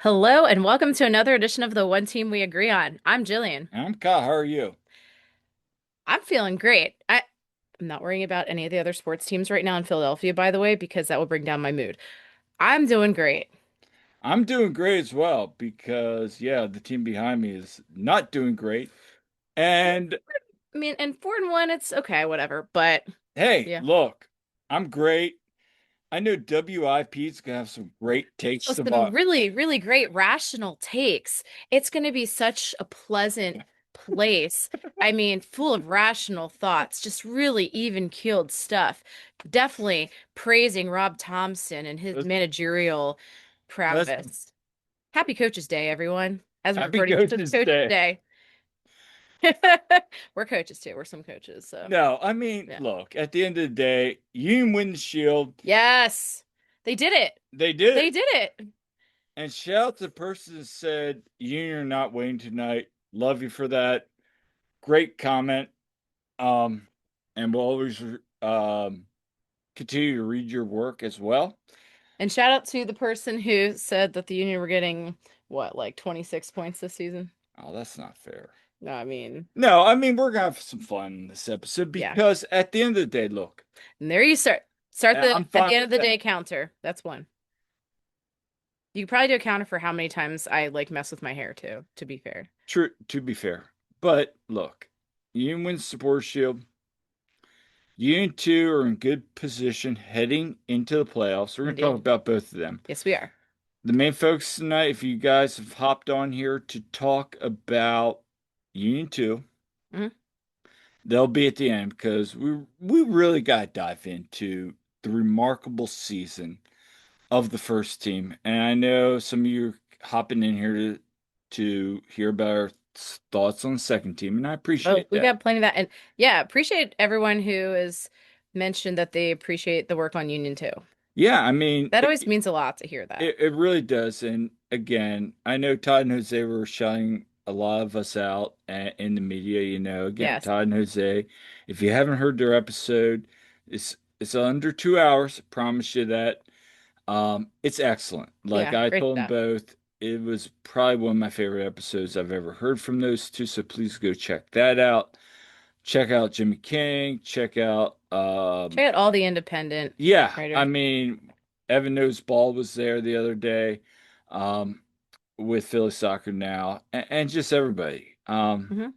Hello and welcome to another edition of the One Team We Agree On. I'm Jillian. I'm Kyle. How are you? I'm feeling great. I'm not worrying about any of the other sports teams right now in Philadelphia, by the way, because that will bring down my mood. I'm doing great. I'm doing great as well because, yeah, the team behind me is not doing great. And I mean, and 4-1, it's okay, whatever. But hey, yeah, look, I'm great. I know WIP's gonna have some great so takes some about. really, really great rational takes. It's going to be such a pleasant place. I mean, full of rational thoughts, just really even-keeled stuff. Definitely praising Rob Thompson and his Let's, managerial let's prowess. Happy Coaches Day, everyone. As we're happy recording, this is Coaches Coaches Day. Day. We're coaches too. We're some coaches, so No, I mean, yeah. look, at the end of the day, Union win the Shield. Yes, they did it. They did They it. did it. And shout out to the person that said, Union are not winning tonight. Love you for that. Great comment. Um, and we'll always continue to read your work as well. And shout out to the person who said that the Union were getting what, like 26 points this season. Oh, that's not fair. No, I mean, No, I mean we're gonna have some fun in this episode yeah. because at the end of the day, look, And there you start. Start the I'm at fine the end of with the that. day counter. That's one. You could probably do a counter for how many times I like mess with my hair too, to be fair. True, to be fair, but look, Union wins Support Shield. Union two are in good position heading into the playoffs. We're gonna talk Indeed. about both of them. Yes, we are. The main focus tonight, if you guys have hopped on here to talk about Union two, Mhm. they'll be at the end because we really got to dive into the remarkable season of the first team. And I know some of you are hopping in here to hear about our thoughts on the second team, and I Oh, appreciate we that. got plenty of that. And yeah, appreciate everyone who has mentioned that they appreciate the work on Union too. Yeah, I mean That always means a lot to hear that. it really does. And again, I know Todd and Jose were shutting a lot of us out in the media. Again, Yes. Todd and Jose. If you haven't heard their episode, it's under 2 hours. I promise you that. It's excellent. Like Yeah, I great told them stuff. both, it was probably one of my favorite episodes I've ever heard from those two. So please go check that out. Check out Jimmy King. Check out, Check out all the independent yeah. I writers. mean, Evan Knows Ball was there the other day, um, with Philly Soccer Now, and just everybody. Hmm.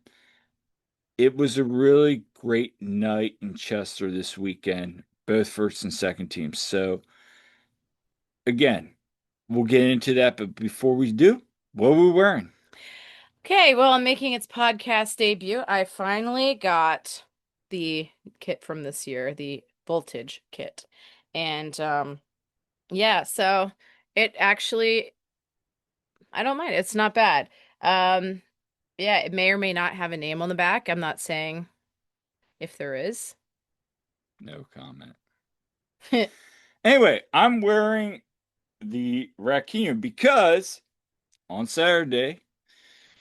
It was a really great night in Chester this weekend, both first and second teams. So again, we'll get into that, but before we do, what are we wearing? Okay, well, I'm making its podcast debut. I finally got the kit from this year, the Voltage kit. And yeah, so it actually I don't mind. It's not bad. Um yeah, it may or may not have a name on the back. I'm not saying if there is. No comment. Anyway, I'm wearing the raccoon because on Saturday,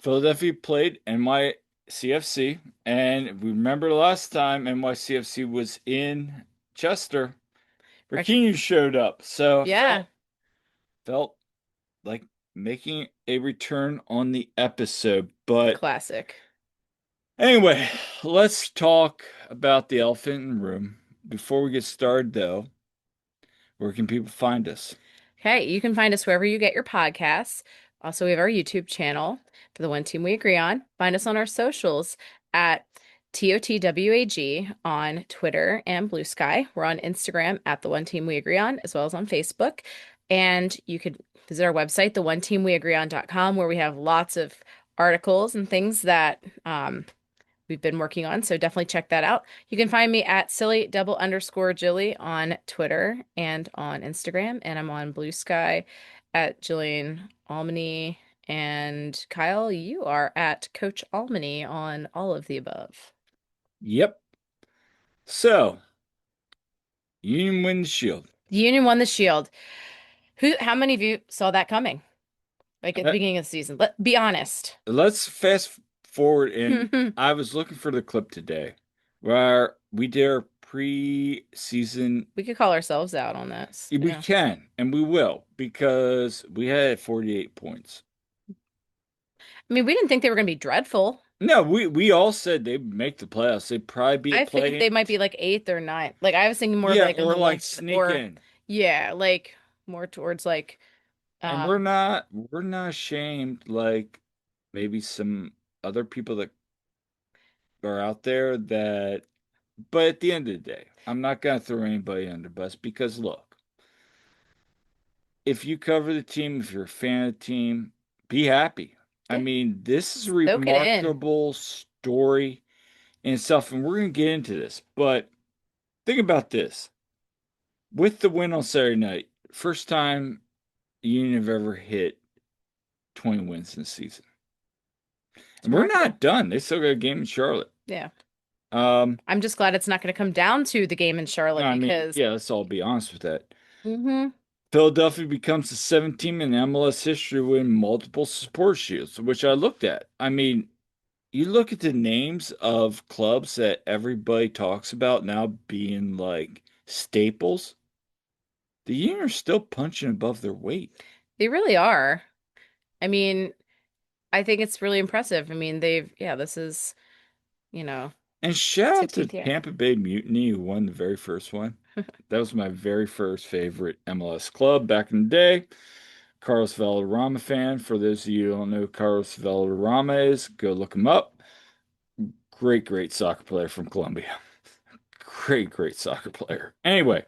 Philadelphia played NYCFC, and we remember last time NYCFC was in Chester, Rec- Raccoon showed up. So Yeah, felt like making a return on the episode. But classic. anyway, let's talk about the elephant in the room. Before we get started, though, where can people find us? Okay, you can find us wherever you get your podcasts. Also, we have our YouTube channel for the One Team We Agree On. Find us on our socials at TOTWAG on Twitter and Blue Sky. We're on Instagram at the One Team We Agree On, as well as on Facebook. And you could visit our website, theoneteamweagreeon.com, where we have lots of articles and things that we've been working on. So definitely check that out. You can find me at silly_Jilly on Twitter and on Instagram. And I'm on Blue Sky at Jillian Almany. And Kyle, you are at Coach Almany on all of the above. Yep. So, Union win the Shield. The Union won the Shield. How many of you saw that coming? Like at the Uh, beginning of the season? Be honest. Let's fast forward, and I was looking for the clip today where we did our preseason. We could call ourselves out on this. We Yeah. can and we will because we had 48 points. I mean, we didn't think they were going to be dreadful. No, we all said they'd make the playoffs. They'd probably be a I figured play-in. they might be like eighth or ninth. Like I was thinking more of Yeah, like a or like more sneak or in. yeah, like more towards like And um we're not ashamed like maybe some other people that are out there that, but at the end of the day, I'm not gonna throw anybody under the bus because look, if you cover the team, if you're a fan of the team, be happy. I yeah, mean, this is a soak it in. remarkable story in itself, and we're gonna get into this, but think about this. With the win on Saturday night, first time Union have ever hit 20 wins in the season. It's And we're remarkable. not done. They still got a game in Charlotte. Yeah. Um, I'm just glad it's not going to come down to the game in Charlotte I mean, because yeah, let's all be honest with that. hmm Philadelphia becomes the seventh team in MLS history to win multiple support shields, which I looked at. I mean, you look at the names of clubs that everybody talks about now being like staples. The Union are still punching above their weight. they really are. I mean, I think it's really impressive. I mean, this is, you know, And shout out to 16th year. Tampa Bay Mutiny, who won the very first one. That was my very first favorite MLS club back in the day. Carlos Valderrama fan. For those of you who don't know who Carlos Valderrama is, go look him up. Great, great soccer player from Colombia. Great, great soccer player. Anyway,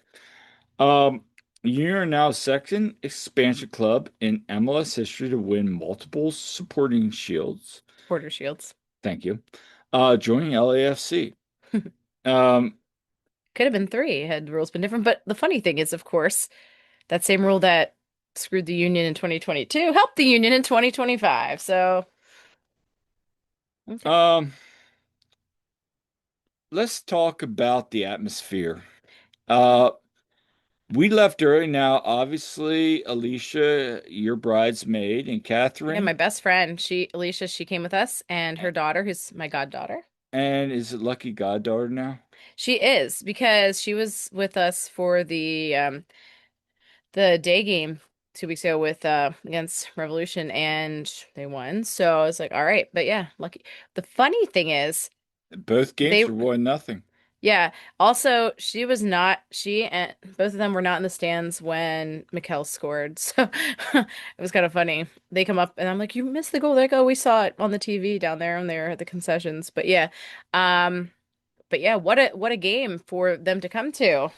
um, you're now second expansion club in MLS history to win multiple supporting shields. Supporter shields. Thank you. Joining LAFC. Um, Could have been three had the rules been different. But the funny thing is, of course, that same rule that screwed the union in 2022 helped the union in 2025. So, okay. um, let's talk about the atmosphere. Uh, we left early now. Obviously, Alicia, your bridesmaid, and Yeah, my Catherine. best friend, Alicia, she came with us, and her daughter, who's my goddaughter. And is it Lucky Goddaughter now? She is because she was with us for the day game 2 weeks ago with against Revolution and they won. So I was like, all right, but yeah, lucky. The funny thing is Both games they were 1-0. yeah, also she was not she and both of them were not in the stands when Mikkel scored. So it was kind of funny. They come up and I'm like, you missed the goal. They're like, oh, we saw it on the TV down there and they're at the concessions. Um but yeah, what a game for them to come to.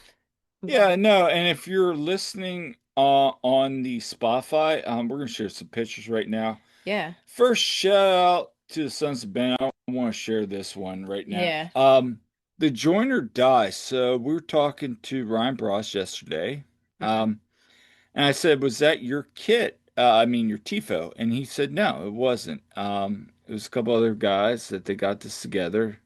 I'm Yeah, glad. no, and if you're listening on the Spotify, we're gonna share some pictures right now. Yeah. First, shout out to the Sons of Ben. I want to share this one right now. Yeah. The join or die. So we were talking to Ryan Bross yesterday. Hmm. And I said, "Was that your kit? I mean, your tifo?" And he said, "No, it wasn't. It was a couple other guys that they got this together."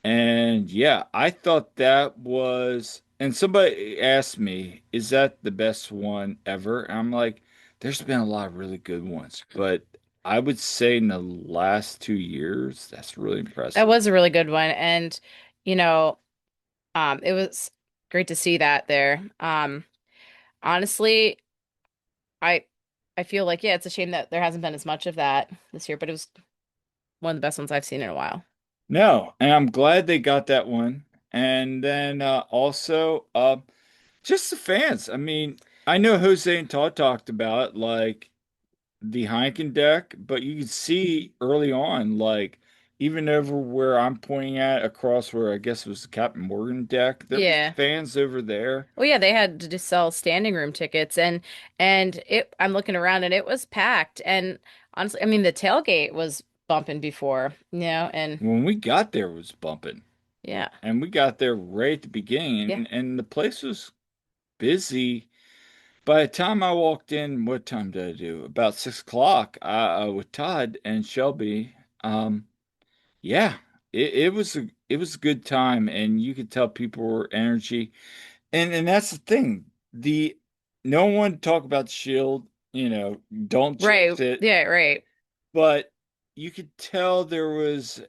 And yeah, I thought that was, and somebody asked me, is that the best one ever? And I'm like, there's been a lot of really good ones, but I would say in the last 2 years, that's really That impressive. was a really good one. And, you know, it was great to see that there. Honestly, I I feel like, yeah, it's a shame that there hasn't been as much of that this year, but it was one of the best ones I've seen in a while. No, and I'm glad they got that one. And then also, just the fans. I mean, I know Jose and Todd talked about it, like the Heineken deck, but you can see early on, like even over where I'm pointing at across where I guess it was the Captain Morgan deck, there was Yeah. fans over there. Well, yeah, they had to just sell standing room tickets and it I'm looking around and it was packed. And honestly, I mean the tailgate was bumping before, and When we got there, it was bumping, yeah. and we got there right at the beginning, Yeah. and the place was busy. By the time I walked in, what time did I do? About 6 o'clock, with Todd and Shelby. Yeah, it was a good time, and you could tell people were energy. And that's the thing. The No one talk about the Shield, don't Right. jinx it, Yeah, right. but you could tell there was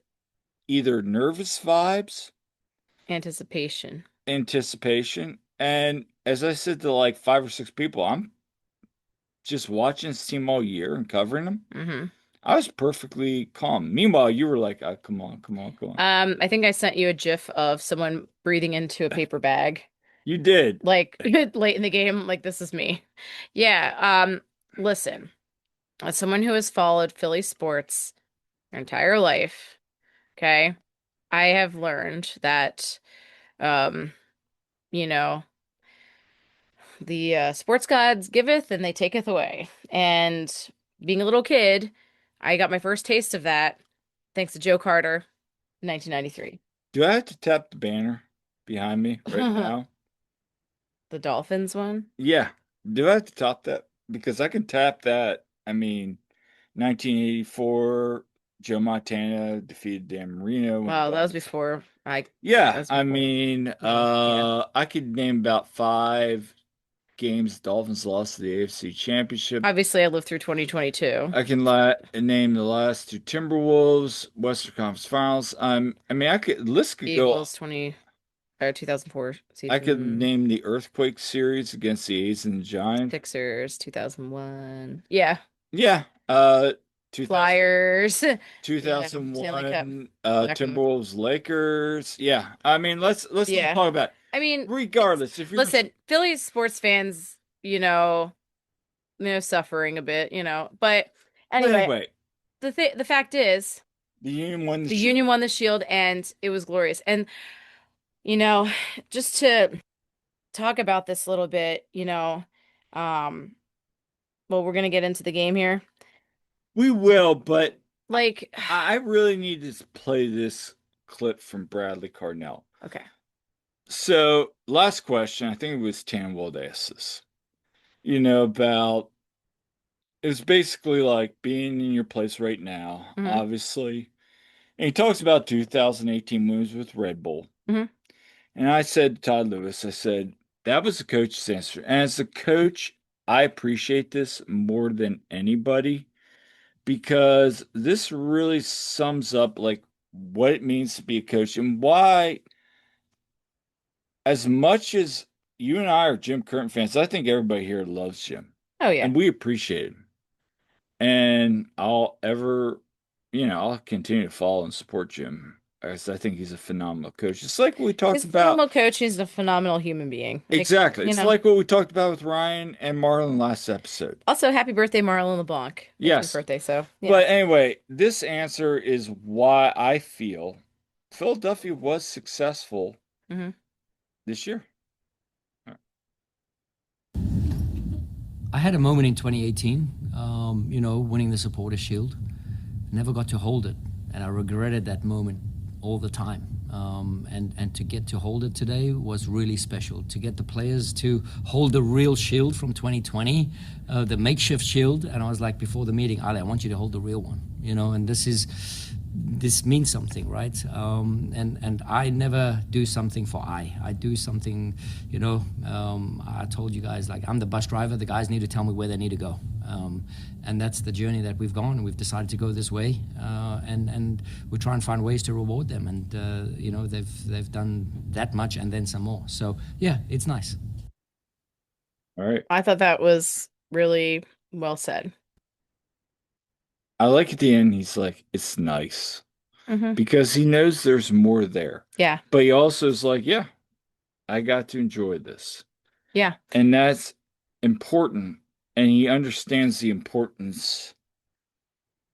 either nervous vibes Anticipation. anticipation. And as I said to like five or six people, I'm just watching this team all year and covering them. Hmm. I was perfectly calm. Meanwhile, you were like, oh, come on, come on, come on. I think I sent you a GIF of someone breathing into a paper bag, You did. like late in the game, like this is me. Yeah, listen, as someone who has followed Philly sports their entire life, okay, I have learned that um, you know, the sports gods giveth and they taketh away. And being a little kid, I got my first taste of that thanks to Joe Carter, 1993. Do I have to tap the banner behind me right now? The Dolphins one. Yeah. Do I have to tap that? Because I can tap that. I mean, 1984, Joe Montana defeated Dan Marino, went Well, that was 11. before that Yeah, was I before mean, me. Yeah. I could name about five games Dolphins lost to the AFC Championship. Obviously, I lived through 2022. I can name the last two Timberwolves, Western Conference Finals. I mean, list could go. Eagles 20 or 2004 I could season. name the Earthquake series against the A's and the Giants. Sixers 2001. Yeah. Yeah, 2000, Flyers. Yeah. Stanley Cup. 2001, Black Moon. Timberwolves, Lakers. Yeah, I mean, let's just Yeah. talk about it. I mean, it's Regardless, if you're listen, Philly sports fans, suffering a bit, But wait, anyway, wait, the fact is, the Union won the the shit. Union won the Shield and it was glorious. And you know, just to talk about this a little bit, um, well, we're gonna get into the game here. We will, but Like, I really need to play this clip from Bradley Cardinell. okay. So, last question, I think it was Tanwold asked this. About it's basically like being in your place right now, Hmm. obviously. And he talks about 2018 moves with Red Bull. Hmm. And I said to Todd Lewis, I said, that was the coach's answer. And as a coach, I appreciate this more than anybody because this really sums up like what it means to be a coach and why, as much as you and I are Jim Curtin fans, I think everybody here loves Jim Oh yeah. and we appreciate him. And I'll continue to follow and support Jim as I think he's a phenomenal coach. It's like we talked He's a about. phenomenal coach. He's a phenomenal human being. Exactly. It's like what we talked about with Ryan and Marlon last episode. Also, happy birthday, Marlon LeBlanc. It was his Yes. birthday, so yeah. But anyway, this answer is why I feel Philadelphia was successful Hmm. this year. I had a moment in 2018, winning the Supporter Shield. Never got to hold it, and I regretted that moment all the time. And to get to hold it today was really special. To get the players to hold the real shield from 2020, the makeshift shield, and I was like before the meeting, Ali, I want you to hold the real one. And this means something, right? And I never do something for I do something, I told you guys, like, I'm the bus driver. The guys need to tell me where they need to go. And that's the journey that we've gone. We've decided to go this way, and we try and find ways to reward them. And, they've done that much and then some more. So, yeah, it's nice. All right. I thought that was really well said. I like at the end, he's like, it's nice Hmm. because he knows there's more there. Yeah. But he also is like, yeah, I got to enjoy this. Yeah. And that's important. And he understands the importance.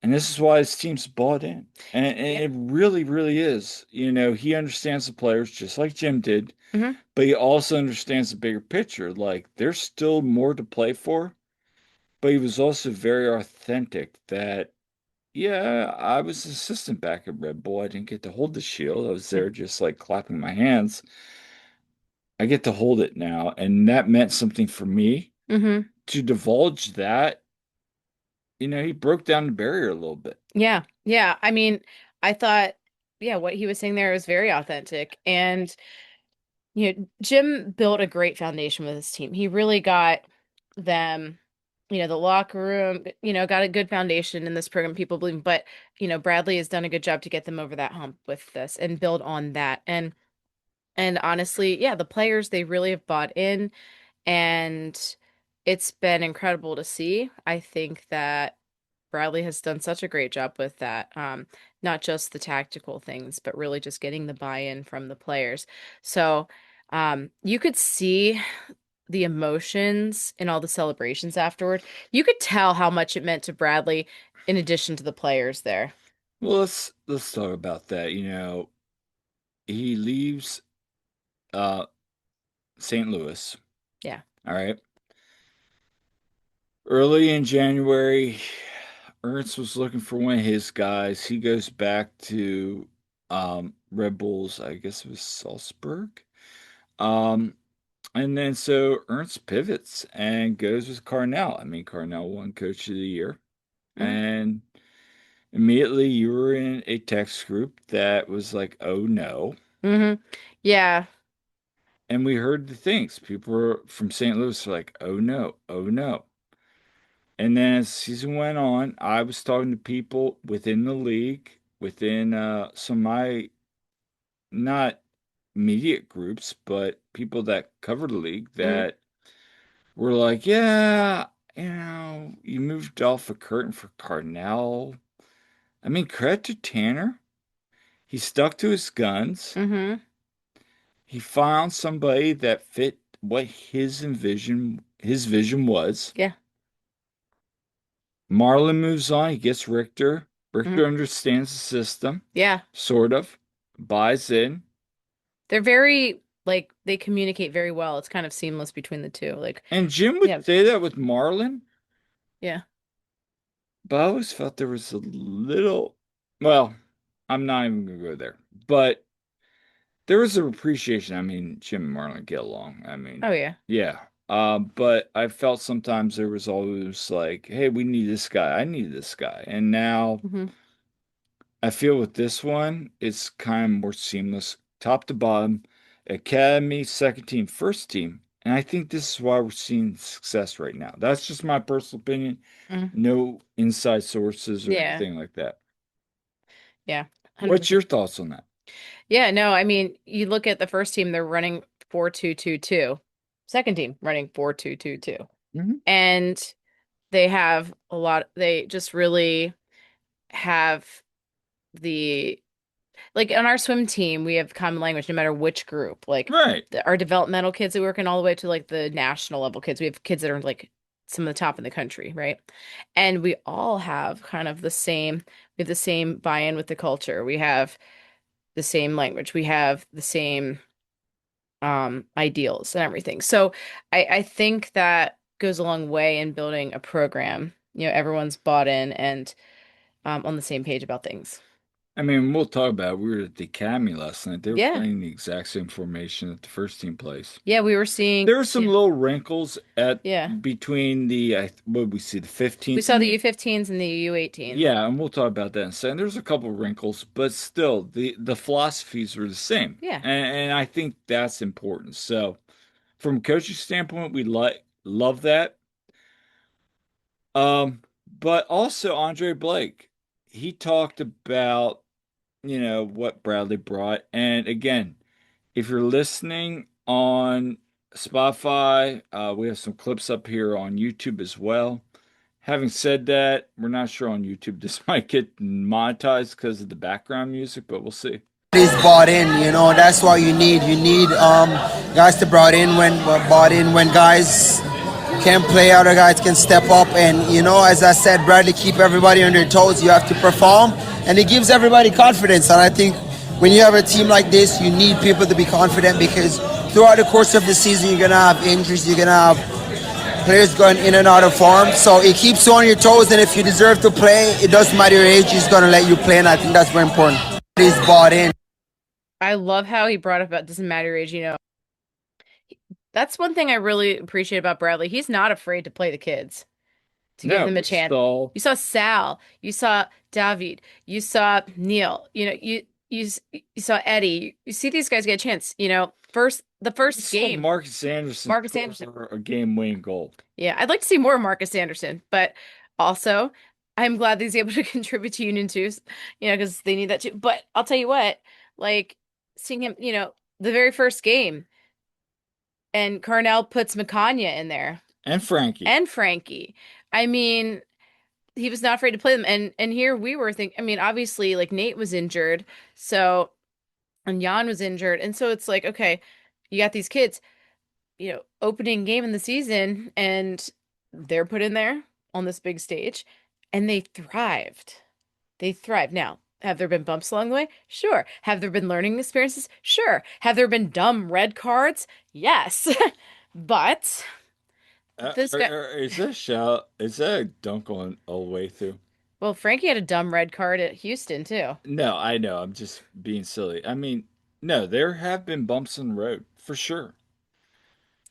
And this is why his team's bought in. And Yeah. it really, really is. He understands the players just like Jim did, Hmm. but he also understands the bigger picture. Like, there's still more to play for. But he was also very authentic that, yeah, I was assistant back at Red Bull. I didn't get to hold the shield. I was there just like clapping my hands. I get to hold it now. And that meant something for me. Hmm. To divulge that, he broke down the barrier a little bit. Yeah. Yeah. I mean, I thought, yeah, what he was saying there was very authentic. And, Jim built a great foundation with his team. He really got them, the locker room, got a good foundation in this program, people believe. But, Bradley has done a good job to get them over that hump with this and build on that. And And honestly, yeah, the players, they really have bought in, and it's been incredible to see. I think that Bradley has done such a great job with that. Not just the tactical things, but really just getting the buy-in from the players. So, you could see the emotions in all the celebrations afterward. You could tell how much it meant to Bradley in addition to the players there. Well, let's talk about that. He leaves uh St. Louis. Yeah. All right. Early in January, Ernst was looking for one of his guys. He goes back to Red Bulls, I guess it was Salzburg. Um, and then so Ernst pivots and goes with Carnell. I mean, Carnell won Coach of the Year. Hmm. And immediately you were in a text group that was like, oh no. Hmm. Yeah. And we heard the things. People were from St. Louis were like, oh no, oh no. And then as the season went on, I was talking to people within the league, within some of my not immediate groups, but people that cover the league Hmm. that were like, yeah, you moved off a curtain for Cardinal. I mean, credit to Tanner. He stuck to his guns. Hmm. He found somebody that fit what his vision was. Yeah. Marlon moves on. He gets Richter. Hmm. Richter understands the system, Yeah. sort of, buys in. They're very, like, they communicate very well. It's kind of seamless between the two. Like, And Jim would yeah. say that with Marlon, Yeah. but I always felt there was a little, well, I'm not even going to go there, but there was an appreciation. I mean, Jim and Marlon get along. I mean, Oh, yeah. yeah. But I felt sometimes there was always like, hey, we need this guy. I need this guy. And now Hmm. I feel with this one, it's kind of more seamless, top to bottom, academy, second team, first team. And I think this is why we're seeing success right now. That's just my personal opinion. Hmm. No inside sources or Yeah. anything like that. Yeah. What's your 100%. thoughts on that? Yeah, no, I mean, you look at the first team, they're running 4-2-2-2. Second team running 4-2-2-2. Hmm. And they just really have the, like on our swim team, we have common language no matter which group. Like Right. our developmental kids, we work in all the way to like the national level kids. We have kids that are like some of the top in the country, right? And we all have kind of we have the same buy-in with the culture. We have the same language. We have the same ideals and everything. So I think that goes a long way in building a program. Everyone's bought in and on the same page about things. I mean, we'll talk about it. We were at the academy last night. They were Yeah. playing the exact same formation that the first team plays. Yeah, we were seeing, There were some little wrinkles at yeah. between what did we see, the We 15th saw and the the U15s and the U18s. yeah, and we'll talk about that in a second. There's a couple wrinkles, but still, the philosophies are the same, Yeah. and I think that's important. So, from a coaching standpoint, we love that. But also Andre Blake, he talked about what Bradley brought, and again, if you're listening on Spotify, we have some clips up here on YouTube as well. Having said that, we're not sure on YouTube. This might get monetized because of the background music, but we'll see. Is bought in, that's what you need. You need guys to bought in when guys can play, other guys can step up, and as I said, Bradley, keep everybody on their toes. You have to perform, and it gives everybody confidence. And I think when you have a team like this, you need people to be confident, because throughout the course of the season, you're gonna have injuries, you're gonna have players going in and out of form. So it keeps you on your toes, and if you deserve to play, it doesn't matter your age, he's gonna let you play, and I think that's very important. He's bought in. I love how he brought up about doesn't matter your age. That's one thing I really appreciate about Bradley. He's not afraid to play the kids, to give No, them a chance. so You saw Sal, you saw David, you saw Neil, you saw Eddie. You see these guys get a chance. The first game, Marcus Anderson Marcus Anderson. for a game-winning goal. Yeah, I'd like to see more Marcus Anderson, but also I'm glad that he's able to contribute to Union too, because they need that too. But I'll tell you what, like seeing him, the very first game, and Carnell puts Macania in there And Frankie. and Frankie. I mean, he was not afraid to play them. And here we were thinking, I mean, obviously like Nate was injured, so and Jan was injured. And so it's like, okay, you got these kids, opening game in the season and they're put in there on this big stage and they thrived. They thrived. Now, have there been bumps along the way? Sure. Have there been learning experiences? Sure. Have there been dumb red cards? Yes. But this guy, Is that a shout? Is that a dunk on all the way through? well, Frankie had a dumb red card at Houston too. No, I know. I'm just being silly. I mean, no, there have been bumps in the road for sure.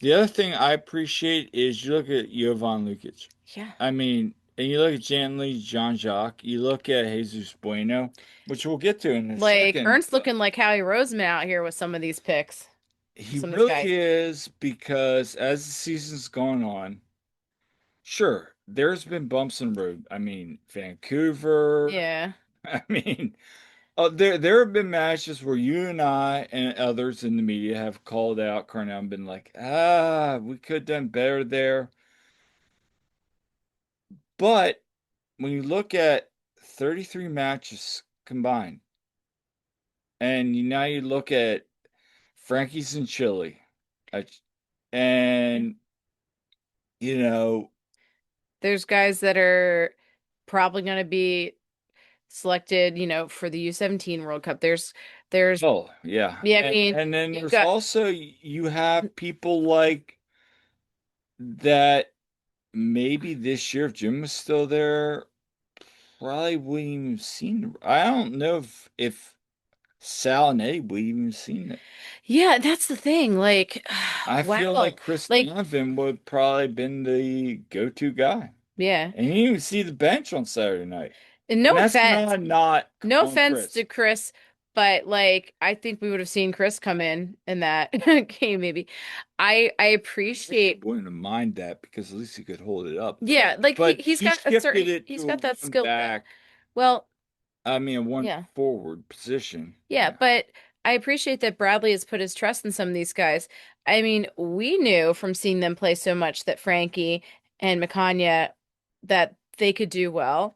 The other thing I appreciate is you look at Jovan Lukic. Yeah. I mean, and you look at Janley, Jean Jacques, you look at Jesus Bueno, which we'll get to in a Like second. Ernst looking like Howie Roseman out here with some of these picks. He Some of these guys. really is because as the season's gone on, sure, there's been bumps in the road. I mean, Vancouver. Yeah. I mean, there have been matches where you and I and others in the media have called out Cornell and been like, we could have done better there. But when you look at 33 matches combined, and now you look at Frankie's in Chile, uh, and you know, There's guys that are probably going to be selected, for the U17 World Cup. There's, oh yeah, yeah, I mean, and then you've there's got, also you have people like that. Maybe this year, if Jim was still there, probably wouldn't even seen. I don't know if Sal and Eddie would even seen it. yeah, that's the thing. Like, I feel wow, like Chris like, Donovan would probably been the go-to guy. yeah. And you didn't even see the bench on Saturday night. And And no that's offense, not a knock no on offense Chris. to Chris, but like, I think we would have seen Chris come in that game, maybe. I appreciate, Wouldn't mind that because at least he could hold it up. yeah, like But he's he got a certain, shifted it he's to a got that one skill set. back, Well, I mean, a one yeah. forward position. Yeah, Yeah. but I appreciate that Bradley has put his trust in some of these guys. I mean, we knew from seeing them play so much that Frankie and Macania that they could do well.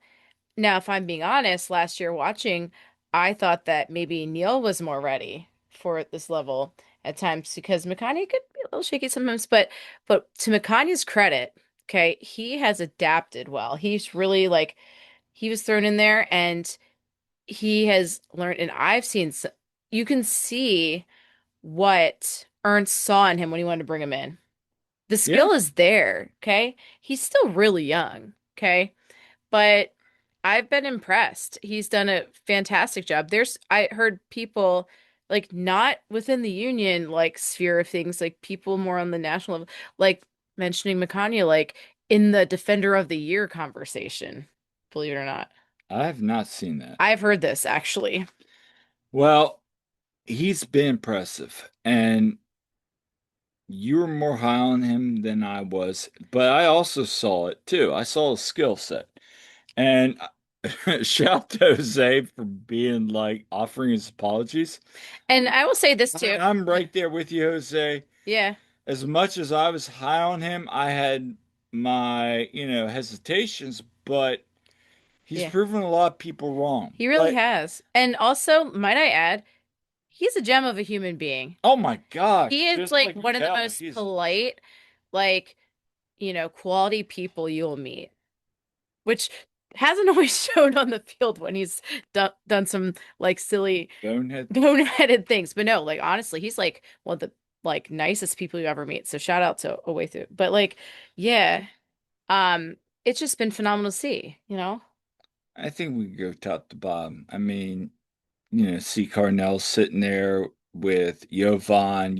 Now, if I'm being honest, last year watching, I thought that maybe Neil was more ready for this level at times because Macania could be a little shaky sometimes, but to Macania's credit, okay, he has adapted well. He's really like he was thrown in there and he has learned, and I've seen, you can see what Ernst saw in him when he wanted to bring him in. The Yeah. skill is there, okay? He's still really young, okay? But I've been impressed. He's done a fantastic job. I heard people like not within the union like sphere of things, like people more on the national level, like mentioning Macania like in the Defender of the Year conversation, believe it or not. I have not seen that. I've heard this actually. Well, he's been impressive. And you were more high on him than I was, but I also saw it too. I saw a skill set. And shout out to Jose for being like offering his apologies. And I will say this too. I'm right there with you, Jose. Yeah, As much as I was high on him, I had my, hesitations, but he's yeah. proven a lot of people wrong. He really But has. And also, might I add, he's a gem of a human being. oh my gosh, He is just like like one of the Cal, most polite, like, quality people you'll meet, which hasn't always shown on the field when he's done some like silly bonehead. boneheaded things. But no, like honestly, he's like one of the like nicest people you ever meet. So shout out to Away Through. But like, yeah, it's just been phenomenal to see. I think we can go top to bottom. I mean, see Carnell sitting there with Jovan.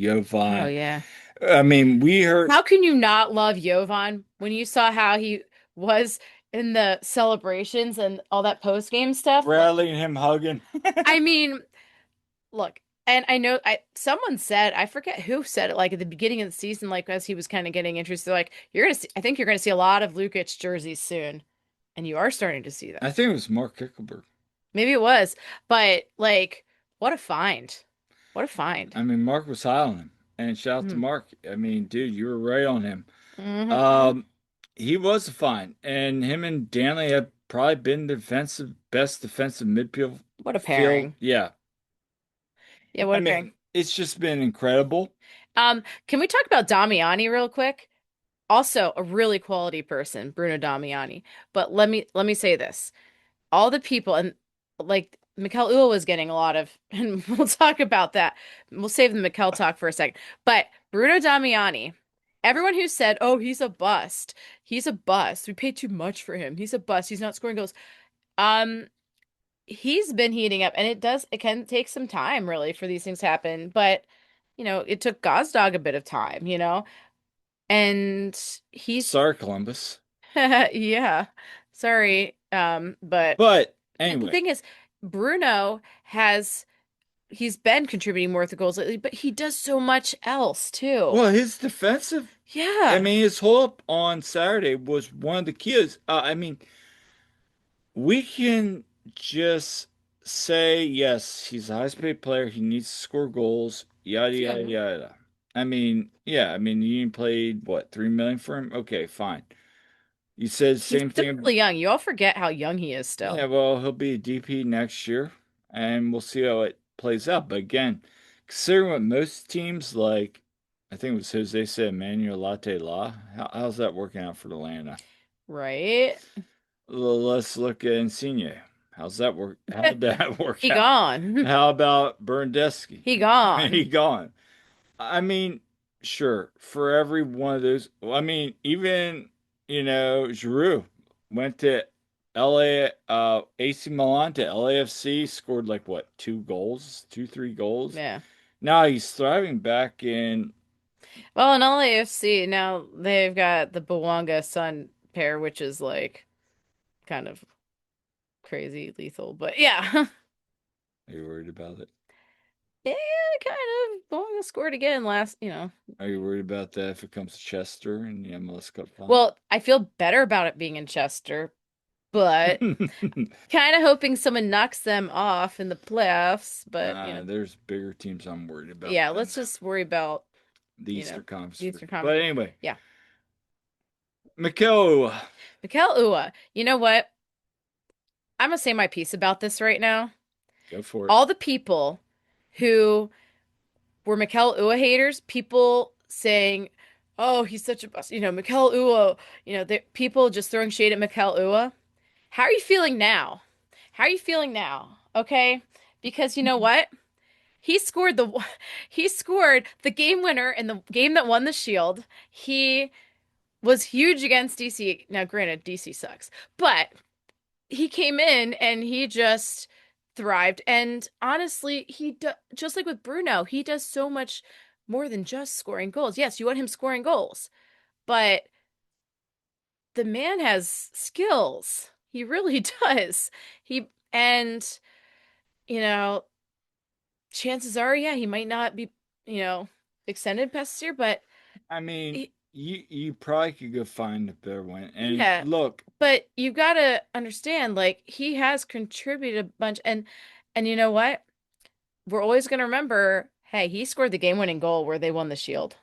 Oh Jovan. yeah. I mean, we heard How can you not love Jovan when you saw how he was in the celebrations and all that post game stuff? Like, Bradley and him hugging. I mean, look, and I know someone said, I forget who said it, like at the beginning of the season, like as he was kind of getting interested, like I think you're gonna see a lot of Lukic jerseys soon, and you are starting to see I that. think it was Mark Kickelberg. Maybe it was, but like, what a find! What a find. I mean, Mark was high on him, and shout out to Mm. Mark. I mean, dude, you were right on him. Hmm. Um, he was a find, and him and Danley have probably been best defensive midfield What a field. pairing. Yeah, Yeah, I what a pairing. mean, it's just been incredible. Can we talk about Damiani real quick? Also, a really quality person, Bruno Damiani. But let me say this. All the people and like Mikel Ua was getting a lot of, and we'll talk about that. We'll save the Mikel talk for a second. But Bruno Damiani, everyone who said, "Oh, he's a bust. He's a bust. We paid too much for him. He's a bust. He's not scoring goals." Um, he's been heating up, and it can take some time really for these things to happen. But it took Gazdag a bit of time, and he's Sorry, Columbus. yeah. Sorry. But But the anyway, thing is, Bruno he's been contributing more to the goals lately, but he does so much else too. well, his defensive, I Yeah. mean, his hold up on Saturday was one of the keys. I mean, we can just say, yes, he's the highest paid player. He needs to score goals, yada, He's yada, young. yada. I mean, yeah, I mean, you played what, 3 million for him? Okay, fine. You said the He's same still thing. really young. You all forget how young he is Yeah, still. well, he'll be a DP next year, and we'll see how it plays out. But again, considering what most teams like, I think it was Jose said Manuel Latte La. How's that working out for Atlanta? Right? Let's look at Insigne. How'd that work? How'd that work He out? gone. How about Berndeski? He He gone. gone. I mean, sure, for every one of those, I mean, even, Giroud went to LA, AC Milan to LAFC, scored like what, 2 goals, 3 goals. Yeah. Now he's thriving back in, Well, in LAFC, now they've got the Bawanga Sun pair, which is like kind of crazy lethal, but yeah. are you worried about it? Yeah, kind of. Bawanga scored again last. Are you worried about that if it comes to Chester in the MLS Cup final? Well, I feel better about it being in Chester, but kind of hoping someone knocks them off in the playoffs. But There's bigger teams I'm worried about yeah, than let's just worry about, the Easter the Conference. Eastern But Conference. anyway, Yeah. Mikel, Mikel Ua, you know what? I'm gonna say my piece about this right now. go for it. All the people who were Mikel Ua haters, people saying, "Oh, he's such a bust," Mikel Ua, people just throwing shade at Mikel Ua. How are you feeling now? How are you feeling now? Okay? Because you know what? He scored the he scored the game winner in the game that won the Shield. He was huge against DC. Now, granted, DC sucks, but he came in and he just thrived. And honestly, just like with Bruno, he does so much more than just scoring goals. Yes, you want him scoring goals, but the man has skills. He really does. He and you know, chances are, yeah, he might not be, you know, extended past this year, but I mean, he, you probably could go find a better one. And yeah, look, but you gotta understand, like he has contributed a bunch, and you know what? We're always gonna remember, hey, he scored the game-winning goal where they won the Shield.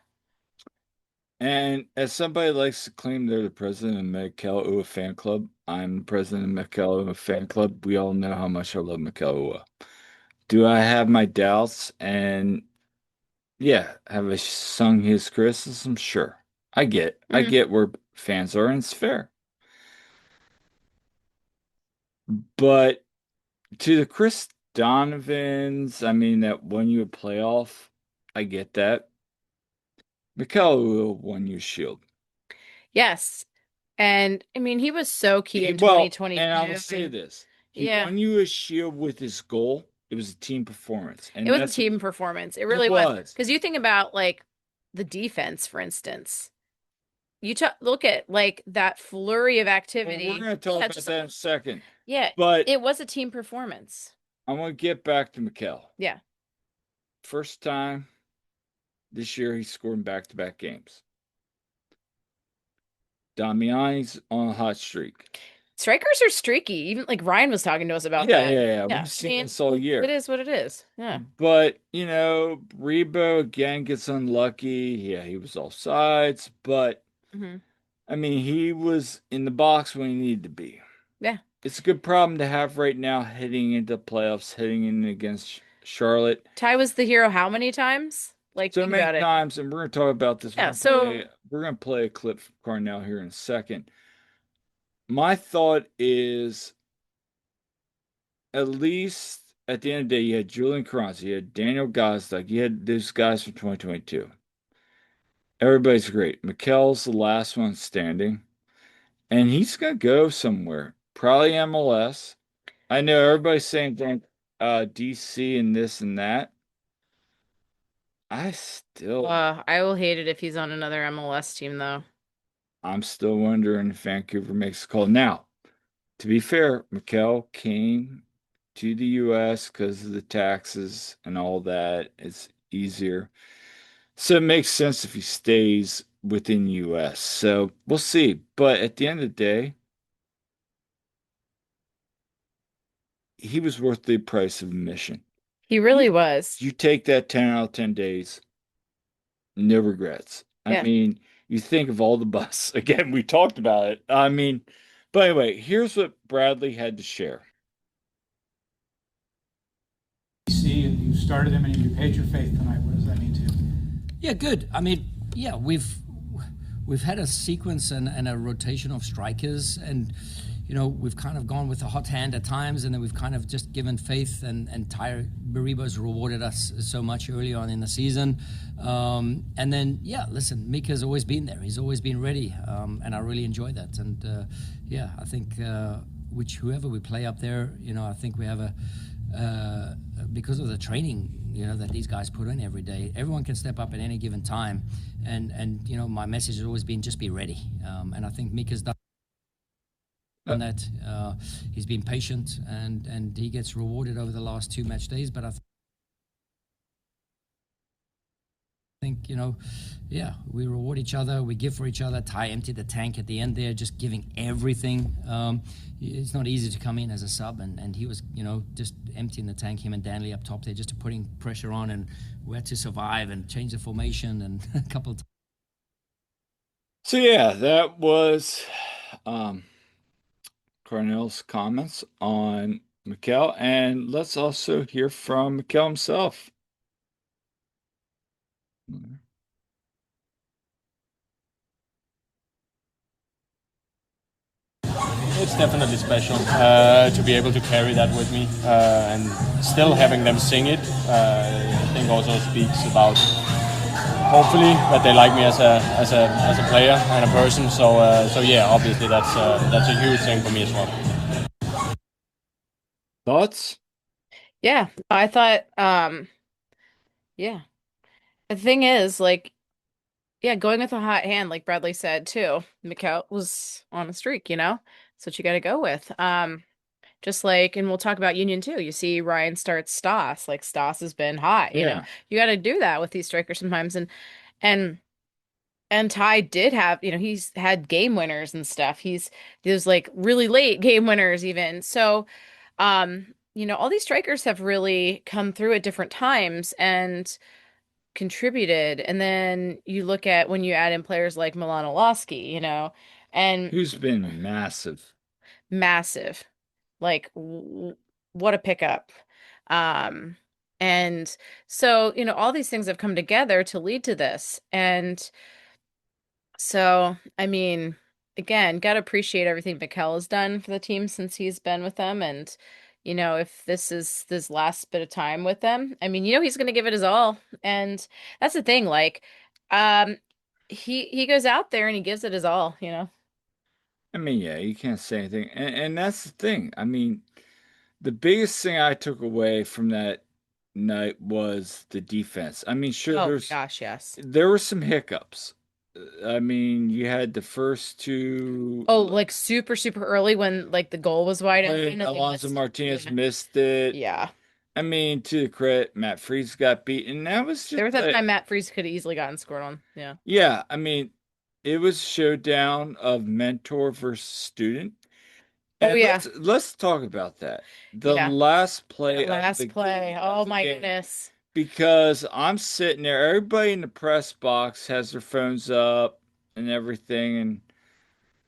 and as somebody likes to claim they're the president of Mikel Ua fan club, I'm the president of Mikel Ua fan club. We all know how much I love Mikel Ua. Do I have my doubts? And yeah, have I sung his criticism? Sure. I Mm, get where fans are, and it's fair. But to the Chris Donovans, I mean, that won you a playoff, I get that. Mikel won you a shield. yes, and I mean he was so key in Well, and I will 2022. I say mean, this. He yeah, won you a shield with his goal. It was a team performance. it And was a that's team performance. It it really was. was. Because you think about like the defense, for instance. Look at like that flurry of Well, we're activity. going to talk Yeah, about just that in a second. yeah, But it was a team performance. I want to get back to Mikel. Yeah. First time this year he scored in back-to-back games. Damiani's on a hot streak. strikers are streaky. Even like Ryan was talking to us about Yeah, that. yeah, yeah. Yeah, We've I seen mean, this all it year. is what it is. Yeah. But, Rebo again gets unlucky. Yeah, he was offsides, but Hmm. I mean, he was in the box when he needed to be. Yeah. It's a good problem to have right now heading into playoffs, heading in against Charlotte. Ty was the hero how many times? Like, So think many about it. times, and we're gonna talk about this. Yeah. So, We're gonna play a clip from Carnell here in a second. My thought is at least at the end of the day, you had Julian Carranza, you had Daniel Gosdike, you had those guys from 2022. Everybody's great. Mikel's the last one standing, and he's gonna go somewhere. Probably MLS. I know everybody's saying don't DC and this and that. I still I will hate it if he's on another MLS team, though. I'm still wondering if Vancouver makes a call. Now, to be fair, Mikel came to the US because of the taxes and all that. It's easier. So it makes sense if he stays within US. So we'll see. But at the end of the day, he was worth the price of admission. He You really was. you take that 10 out of 10 days, no regrets. I Yeah. mean, you think of all the busts. Again, we talked about it. I mean, but anyway, here's what Bradley had to share. See, and you started him and you paid your faith tonight. What does that mean to you? Yeah, good. I mean, yeah, we've had a sequence and a rotation of strikers, and we've kind of gone with a hot hand at times, and then we've kind of just given faith, and Tyre Baribo's rewarded us so much early on in the season. And then, yeah, listen, Mika's always been there. He's always been ready, and I really enjoy that. And yeah, I think whoever we play up there, I think we have because of the training, that these guys put in every day, everyone can step up at any given time. And my message has always been just be ready. And I think Mika's done that. He's been patient, and he gets rewarded over the last 2 match days. But I think, yeah, we reward each other, we give for each other. Ty emptied the tank at the end there, just giving everything. It's not easy to come in as a sub, and he was, just emptying the tank, him and Danley up top there, just to putting pressure on, and we had to survive and change the formation and a couple of times. So yeah, that was Carnell's comments on Mikel, and let's also hear from Mikel himself. It's definitely special to be able to carry that with me, and still having them sing it. I think also speaks about hopefully that they like me as a player and a person. So yeah, obviously that's a huge thing for me as well. Thoughts? Yeah. I thought, yeah. The thing is, like, yeah, going with a hot hand, like Bradley said too. Mikkel was on a streak, That's what you got to go with. Just like, and we'll talk about Union too. You see Ryan starts Stas, like Stas has been hot, Yeah. You got to do that with these strikers sometimes. And Ty did have, he's had game winners and stuff. There's like really late game winners even. So, all these strikers have really come through at different times and contributed. And then you look at when you add in players like Milan Olowski, and Who's been massive? massive. Like what a pickup. Um and so, all these things have come together to lead to this. And so, I mean, again, got to appreciate everything Mikel has done for the team since he's been with them. And, if this is this last bit of time with them, I mean, he's going to give it his all. And that's the thing. Like, um, he goes out there and he gives it his all. I mean, yeah, you can't say anything. And that's the thing. I mean, the biggest thing I took away from that night was the defense. I mean, sure, Oh my gosh, yes. there were some hiccups. I mean, you had the first two. Oh, like super, super early when like the goal was wide open and they Alonso missed. Martinez Yeah. missed it. Yeah. I mean, to the credit, Matt Freese got beaten. That was There just was that time Matt Freese could have easily gotten scored on. Yeah. yeah. I mean, it was a showdown of mentor versus student, Oh And yeah. let's talk about that. The Yeah. last play of Last play. Oh my game, goodness. because I'm sitting there, everybody in the press box has their phones up and everything, and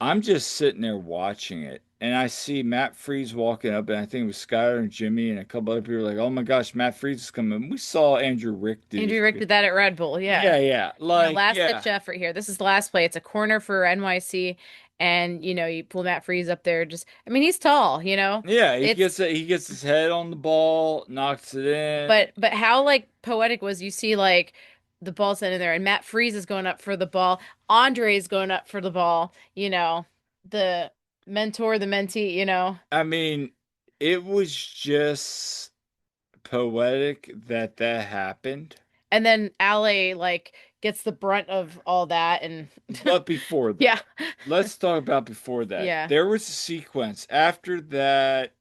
I'm just sitting there watching it. And I see Matt Freeze walking up, and I think it was Skyler and Jimmy and a couple other people like, "Oh my gosh, Matt Freeze is coming." We saw Andrew Rick do Andrew this. Rick did that at Red Bull. Yeah. Yeah, Last yeah. ditch effort here. This is the last play. It's a corner for NYC. And, you pull Matt Freeze up there. I mean, he's tall, Yeah, It's, he gets his head on the ball, knocks it in. but how like poetic was you see like the ball sent in there and Matt Freeze is going up for the ball. Andre's going up for the ball, the mentor, the mentee. I mean, it was just poetic that that happened. And then Ale like gets the brunt of all that and But before that, yeah. let's talk about before that. Yeah. There was a sequence after that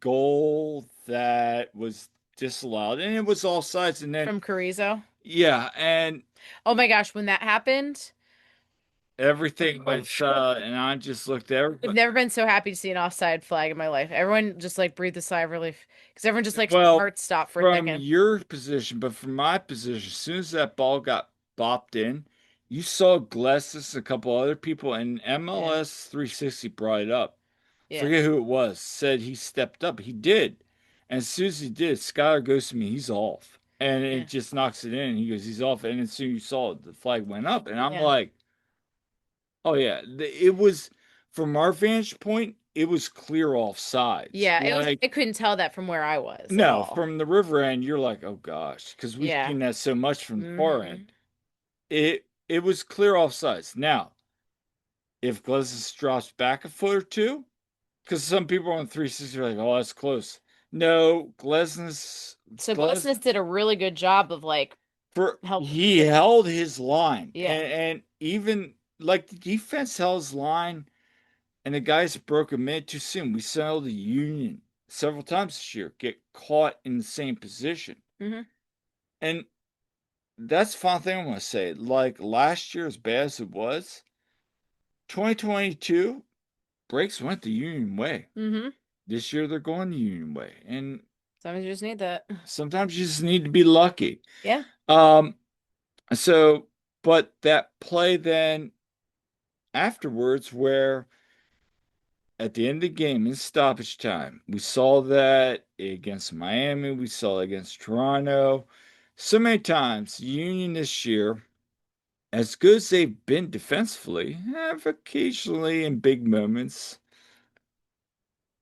goal that was disallowed, and it was offsides, and then From Carrizo. yeah, and Oh my gosh, when that happened, everything went and I just looked at I've everybody. never been so happy to see an offside flag in my life. Everyone just like breathed a sigh of relief because everyone just like Well, heart stopped for a from second. your position, but from my position, as soon as that ball got bopped in, you saw Glasses and a couple other people, and Yeah. MLS 360 brought it up. Yeah. Forget who it was, said he stepped up. He did. And as soon as he did, Skylar goes to me, he's off. And Yeah. it just knocks it in. He goes, he's off. And as soon as you saw it, the flag went up. And I'm Yeah. like, oh, yeah. It was, from our vantage point, it was clear off sides. Yeah, Like, I couldn't tell that from where I was at no, all. from the river end, you're like, oh gosh, because we've Yeah. seen that so much from the far Hmm. end. It was clear offsides. Now, if Glazes drops back a foot or two, because some people on 360 are like, oh, that's close. No, So Glesnes did a really good job of like help. he held his line, Yeah. and even like the defense held his line, and the guys broke a minute too soon. We saw the Union several times this year get caught in the same position, Hmm. and that's the final thing I want to say. Like last year, as bad as it was, 2022 breaks went the Union way. Hmm. This year they're going the Union way, and Sometimes you just need that. sometimes you just need to be lucky. Yeah. Um, so, but that play then afterwards, where at the end of the game in stoppage time, we saw that against Miami, we saw it against Toronto. So many times, Union this year, as good as they've been defensively, have occasionally in big moments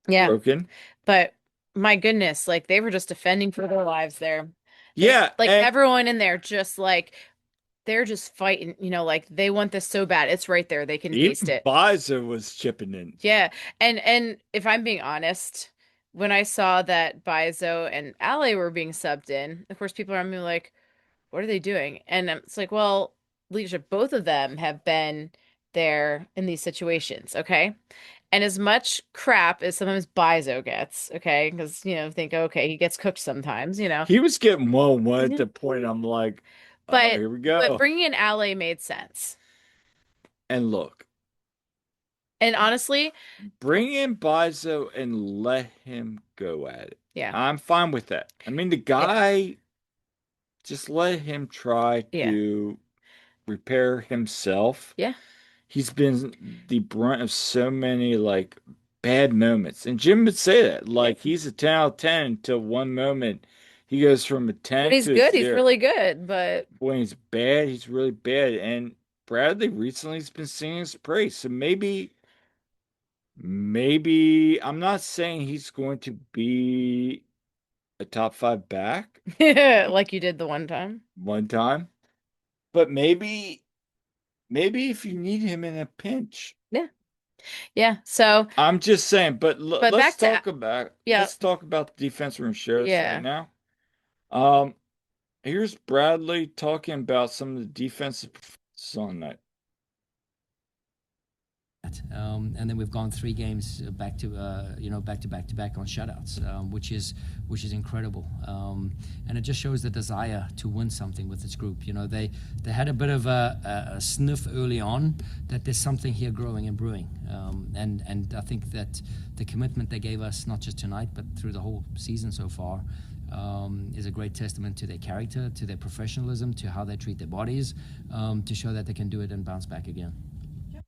Yeah. broken. But my goodness, like they were just defending for their lives there. Yeah, Like and everyone in there just like they're just fighting, like they want this so bad. It's right there. They can taste even it. Biza was chipping in. Yeah. And if I'm being honest, when I saw that Bizo and Ale were being subbed in, of course people are like, what are they doing? And it's like, well, leadership, both of them have been there in these situations, okay? And as much crap as sometimes Bizo gets, okay, because think, okay, he gets cooked sometimes. He was getting one at Yeah. the point. I'm like, oh, But here we but go. bringing in Ale made sense. And look, And honestly, bring in Bizo and let him go at it. yeah, I'm fine with that. I mean, the yeah, guy, just let him try yeah, to repair himself. yeah, He's been the brunt of so many like bad moments. And Jim would say that. yeah. Like he's a 10 out of 10 until one moment he goes from a When 10 he's to a good, he's 0. really good. But When he's bad, he's really bad. And Bradley recently has been singing his praise. So maybe I'm not saying he's going to be a top 5 back like you did the one time. one time, but maybe if you need him in a pinch. Yeah, yeah. So, I'm just saying, but but back to yeah, let's talk about the defense room share this right yeah. now. Um, here's Bradley talking about some of the defensive performances on that. that. And then we've gone 3 games back to back on shutouts, which is incredible. And it just shows the desire to win something with this group. They had a bit of a sniff early on that there's something here growing and brewing. And I think that the commitment they gave us, not just tonight, but through the whole season so far, is a great testament to their character, to their professionalism, to how they treat their bodies, to show that they can do it and bounce back again.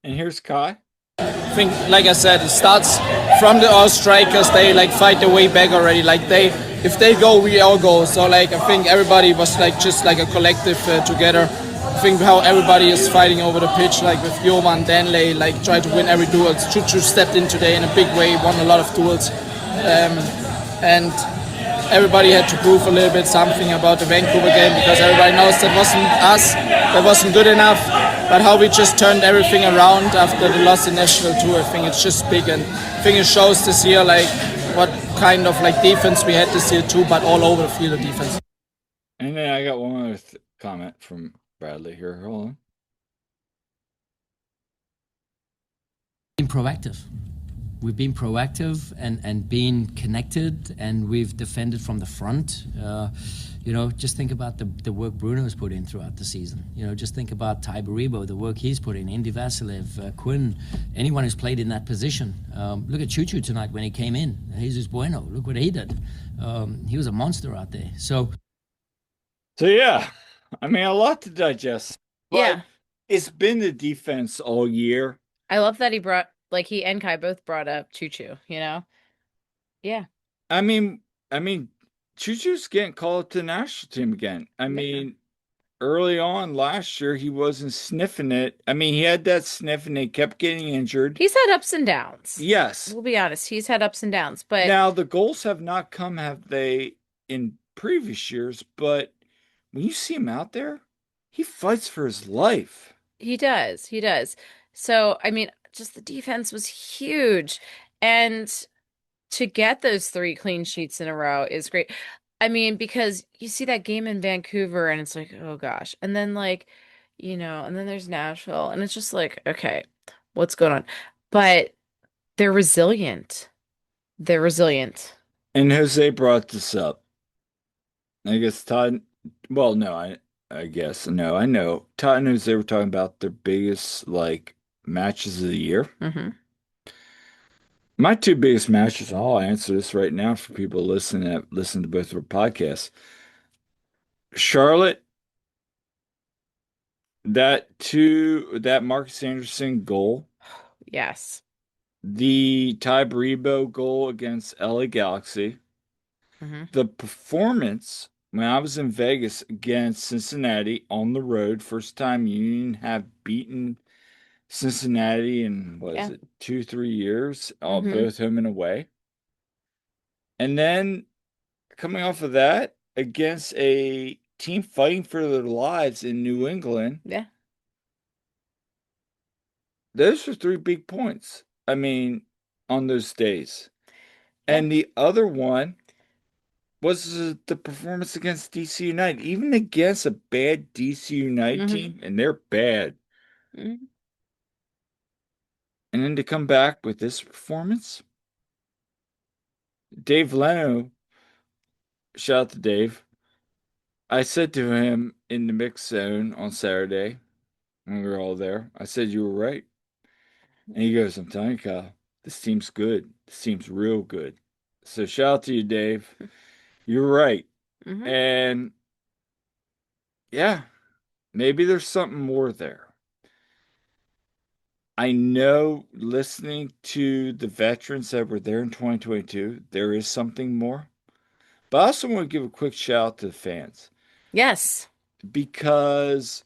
And here's Kai. I think, like I said, it starts from all strikers. They fight their way back already. If they go, we all go. So I think everybody was just a collective together. I think how everybody is fighting over the pitch, with Jovan, Danley, try to win every duel. Chuchu stepped in today in a big way, won a lot of duels, and everybody had to prove a little bit something about the Vancouver game, because everybody knows that wasn't us, that wasn't good enough. But how we just turned everything around after the loss in National 2, I think it's just big, and I think it shows this year what kind of defense we had this year too, but all over the field of defense. And then I got one other comment from Bradley here. Hold on. Been proactive. We've been proactive and been connected, and we've defended from the front. Just think about the work Bruno's put in throughout the season. Just think about Ty Baribo, the work he's put in, Indy Vasilev, Quinn, anyone who's played in that position. Look at Chuchu tonight when he came in. Jesus Bueno, look what he did. He was a monster out there. So yeah, I mean, a lot to digest. But Yeah. it's been the defense all year. I love that he and Kai both brought up Choo-Choo, Yeah. I mean, Choo-Choo's getting called up to the national team again. I mean, early on last year, he wasn't sniffing it. I mean, he had that sniff and he kept getting injured. He's had ups and downs. Yes. We'll be honest. He's had ups and downs. But Now, the goals have not come, have they, in previous years, but when you see him out there, he fights for his life. he does. He does. So, I mean, just the defense was huge. And to get those 3 clean sheets in a row is great. I mean, because you see that game in Vancouver and it's like, oh gosh. And then and then there's Nashville and it's just like, okay, what's going on? But they're resilient. They're resilient. And Jose brought this up. I guess Todd, well, no, I guess, no, I know. Todd and Jose were talking about their biggest, matches of the year. Mm-hmm. My 2 biggest matches, I'll answer this right now for people listening to both of our podcasts. Charlotte, that Marcus Anderson goal, Yes. the Ty Baribo goal against LA Galaxy, Mm-hmm. the performance when I was in Vegas against Cincinnati on the road, first time Union have beaten Cincinnati in, what is it, 2-3 years, Mhm. both home and away. And then coming off of that, against a team fighting for their lives in New England, Yeah. those are 3 big points. I mean, on those days. Yeah. And the other one was the performance against DC United, even against a bad DC United Mhm. team, and they're bad. Mhm. And then to come back with this performance, Dave Leno, shout out to Dave. I said to him in the mix zone on Saturday when we were all there, I said, you were right. And he goes, I'm telling you, Kyle, this team's good. This team's real good. So shout out to you, Dave. You're right. Mhm. And yeah, maybe there's something more there. I know listening to the veterans that were there in 2022, there is something more. But I also want to give a quick shout out to the fans. Yes. Because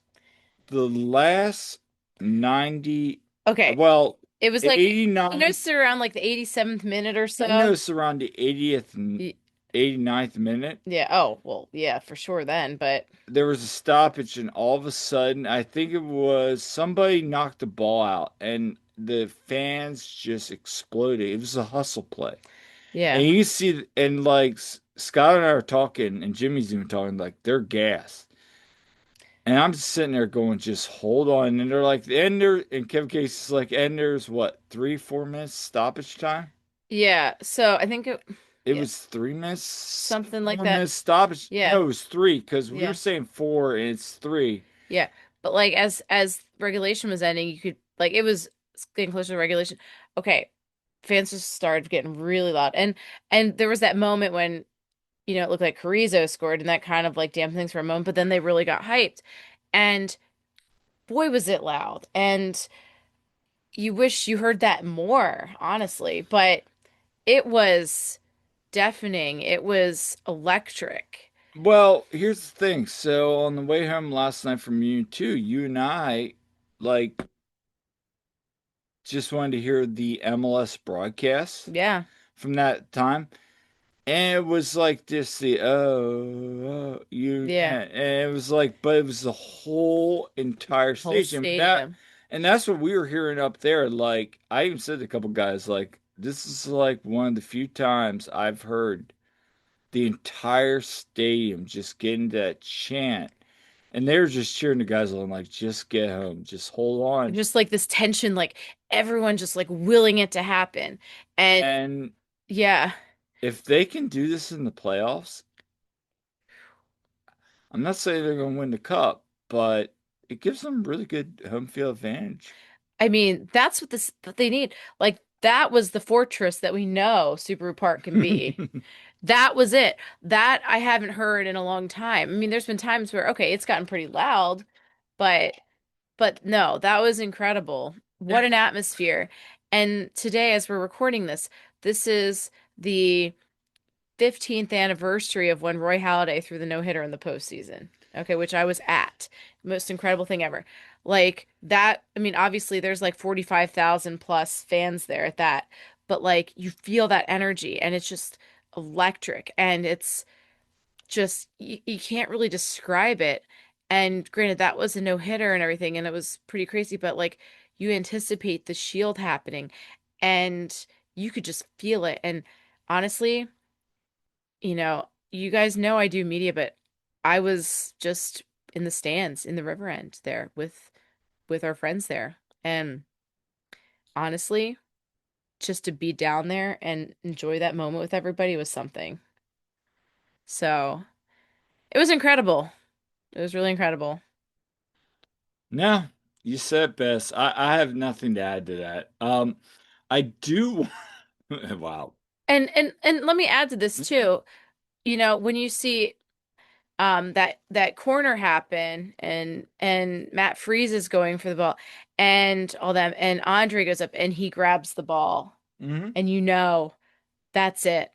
the last 90, Okay. well, It was like 89, I noticed it around the 87th minute or so. I noticed around the 80th and 89th minute. Yeah. Oh, well, yeah, for sure then, but there was a stoppage, and all of a sudden, I think it was somebody knocked the ball out, and the fans just exploded. It was a hustle play. yeah. And you see, and Scott and I are talking, and Jimmy's even talking, they're gassed. And I'm just sitting there going, just hold on. And they're like, and Kevin Casey's like, and there's what, 3, 4 minutes stoppage time? Yeah. So I think It yeah, was 3 minutes, something like four that. minutes stoppage. Yeah. No, it was three because we were Yeah. saying four and it's three. Yeah. But like as regulation was ending, you could like it was getting closer to regulation. Okay. Fans just started getting really loud. And there was that moment when, it looked like Carrizo scored and that kind of like dampened things for a moment, but then they really got hyped. And boy was it loud. And you wish you heard that more, honestly. But it was deafening. It was electric. Well, here's the thing. So on the way home last night from you too, you and I like just wanted to hear the MLS broadcast Yeah. from that time. And it was like just the Yeah. and it was like, but it was the whole entire Whole stadium. stadium. And that's what we were hearing up there. Like I even said to a couple guys, like, this is like one of the few times I've heard the entire stadium just getting that chant. And they were just cheering the guys on, like, just get home, just hold on. Just like this tension, like everyone just like willing it to happen. And And yeah. if they can do this in the playoffs, I'm not saying they're going to win the cup, but it gives them really good home field advantage. I mean, that's what they need. Like that was the fortress that we know Subaru Park can be. That was it. That I haven't heard in a long time. I mean, there's been times where okay, it's gotten pretty loud, but no, that was incredible. Yeah. What an atmosphere. And today as we're recording this is the 15th anniversary of when Roy Halladay threw the no-hitter in the postseason. Okay, which I was at. Most incredible thing ever. Like that, I mean, obviously there's like 45,000 plus fans there at that, but like you feel that energy and it's just electric and it's just you can't really describe it. And granted, that was a no-hitter and everything, and it was pretty crazy, but like you anticipate the shield happening and you could just feel it. And honestly, you guys know I do media, but I was just in the stands in the river end there with our friends there. And honestly, just to be down there and enjoy that moment with everybody was something. So, it was incredible. It was really incredible. No, you said it best. I have nothing to add to that. I do. Wow. And let me add to this too. When you see that corner happen and Matt Freeze is going for the ball and all that and Andre goes up and he grabs the ball Hmm. and that's it.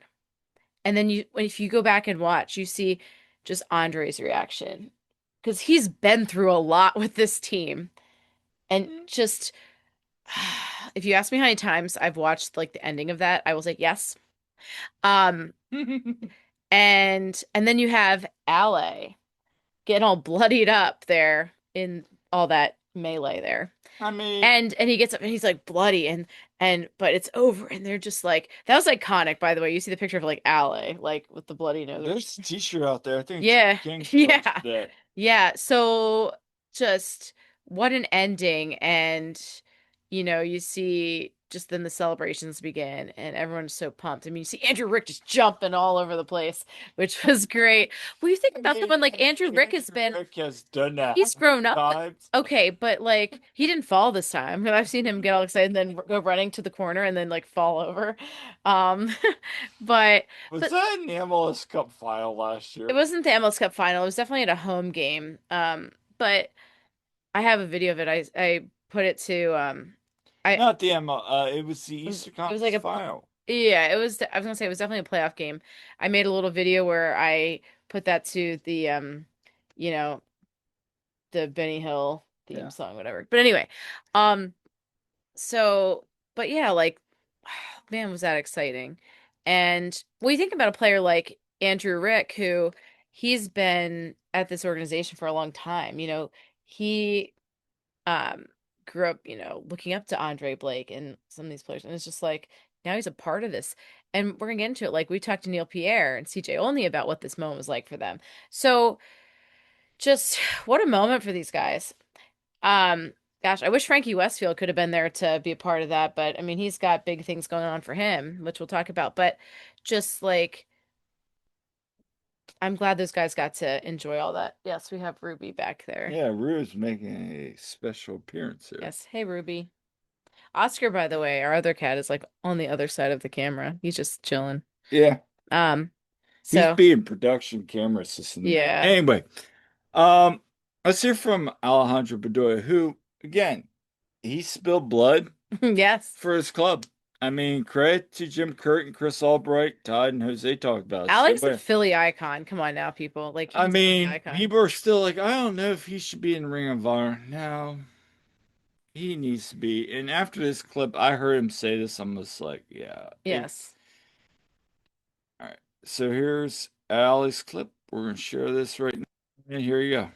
And then if you go back and watch, you see just Andre's reaction because he's been through a lot with this team and just if you ask me how many times I've watched like the ending of that, I will say yes. Um and then you have Ale getting all bloodied up there in all that melee there. I mean, And he gets up and he's like bloody and but it's over and they're just like that was iconic by the way. You see the picture of like Ale like with the bloody nose. there's a t-shirt out there. I think Yeah. King Yeah. posted that. Yeah. So just what an ending and you see just then the celebrations begin and everyone's so pumped. I mean, you see Andrew Rick just jumping all over the place, which was great. What do you think about the one like Andrew Rick has been Rick has done that he's grown up. times. Okay, but like he didn't fall this time. I've seen him get all excited and then go running to the corner and then like fall over. Um, but Was but that in the MLS Cup final last year? it wasn't the MLS Cup final. It was definitely at a home game. But I have a video of it. I put it to I Not the ML. It was the Eastern it was Conference like final. yeah, it was I was gonna say it was definitely a playoff game. I made a little video where I put that to the you know the Benny Hill theme Yeah. song, whatever. But anyway, um, so, but yeah, like, man, was that exciting. And when you think about a player like Andrew Rick, who he's been at this organization for a long time, he um grew up, looking up to Andre Blake and some of these players, and it's just like now he's a part of this. And we're gonna get into it. Like we talked to Neil Pierre and CJ Only about what this moment was like for them. So just what a moment for these guys. Um, Gosh, I wish Frankie Westfield could have been there to be a part of that, but I mean, he's got big things going on for him, which we'll talk about. But just like, I'm glad those guys got to enjoy all that. Yes, we have Ruby back there. Yeah, Rue's making a special appearance here. Yes. Hey, Ruby. Oscar, by the way, our other cat is like on the other side of the camera. He's just chilling. Yeah, Um, he's so being production camera assistant. yeah. Anyway, um, let's hear from Alejandro Bedoya, who, again, he spilled blood Yes. for his club. I mean, credit to Jim Curtin, Chris Albright, Todd, and Jose talked about it. Alex So, a Philly icon. Come on now, people. Like I he's a Philly mean, icon. people are still like, I don't know if he should be in Ring of Honor. No, he needs to be. And after this clip, I heard him say this. I'm just like, yeah. Yes. All right. So here's Ali's clip. We're going to share this right now. And here you go.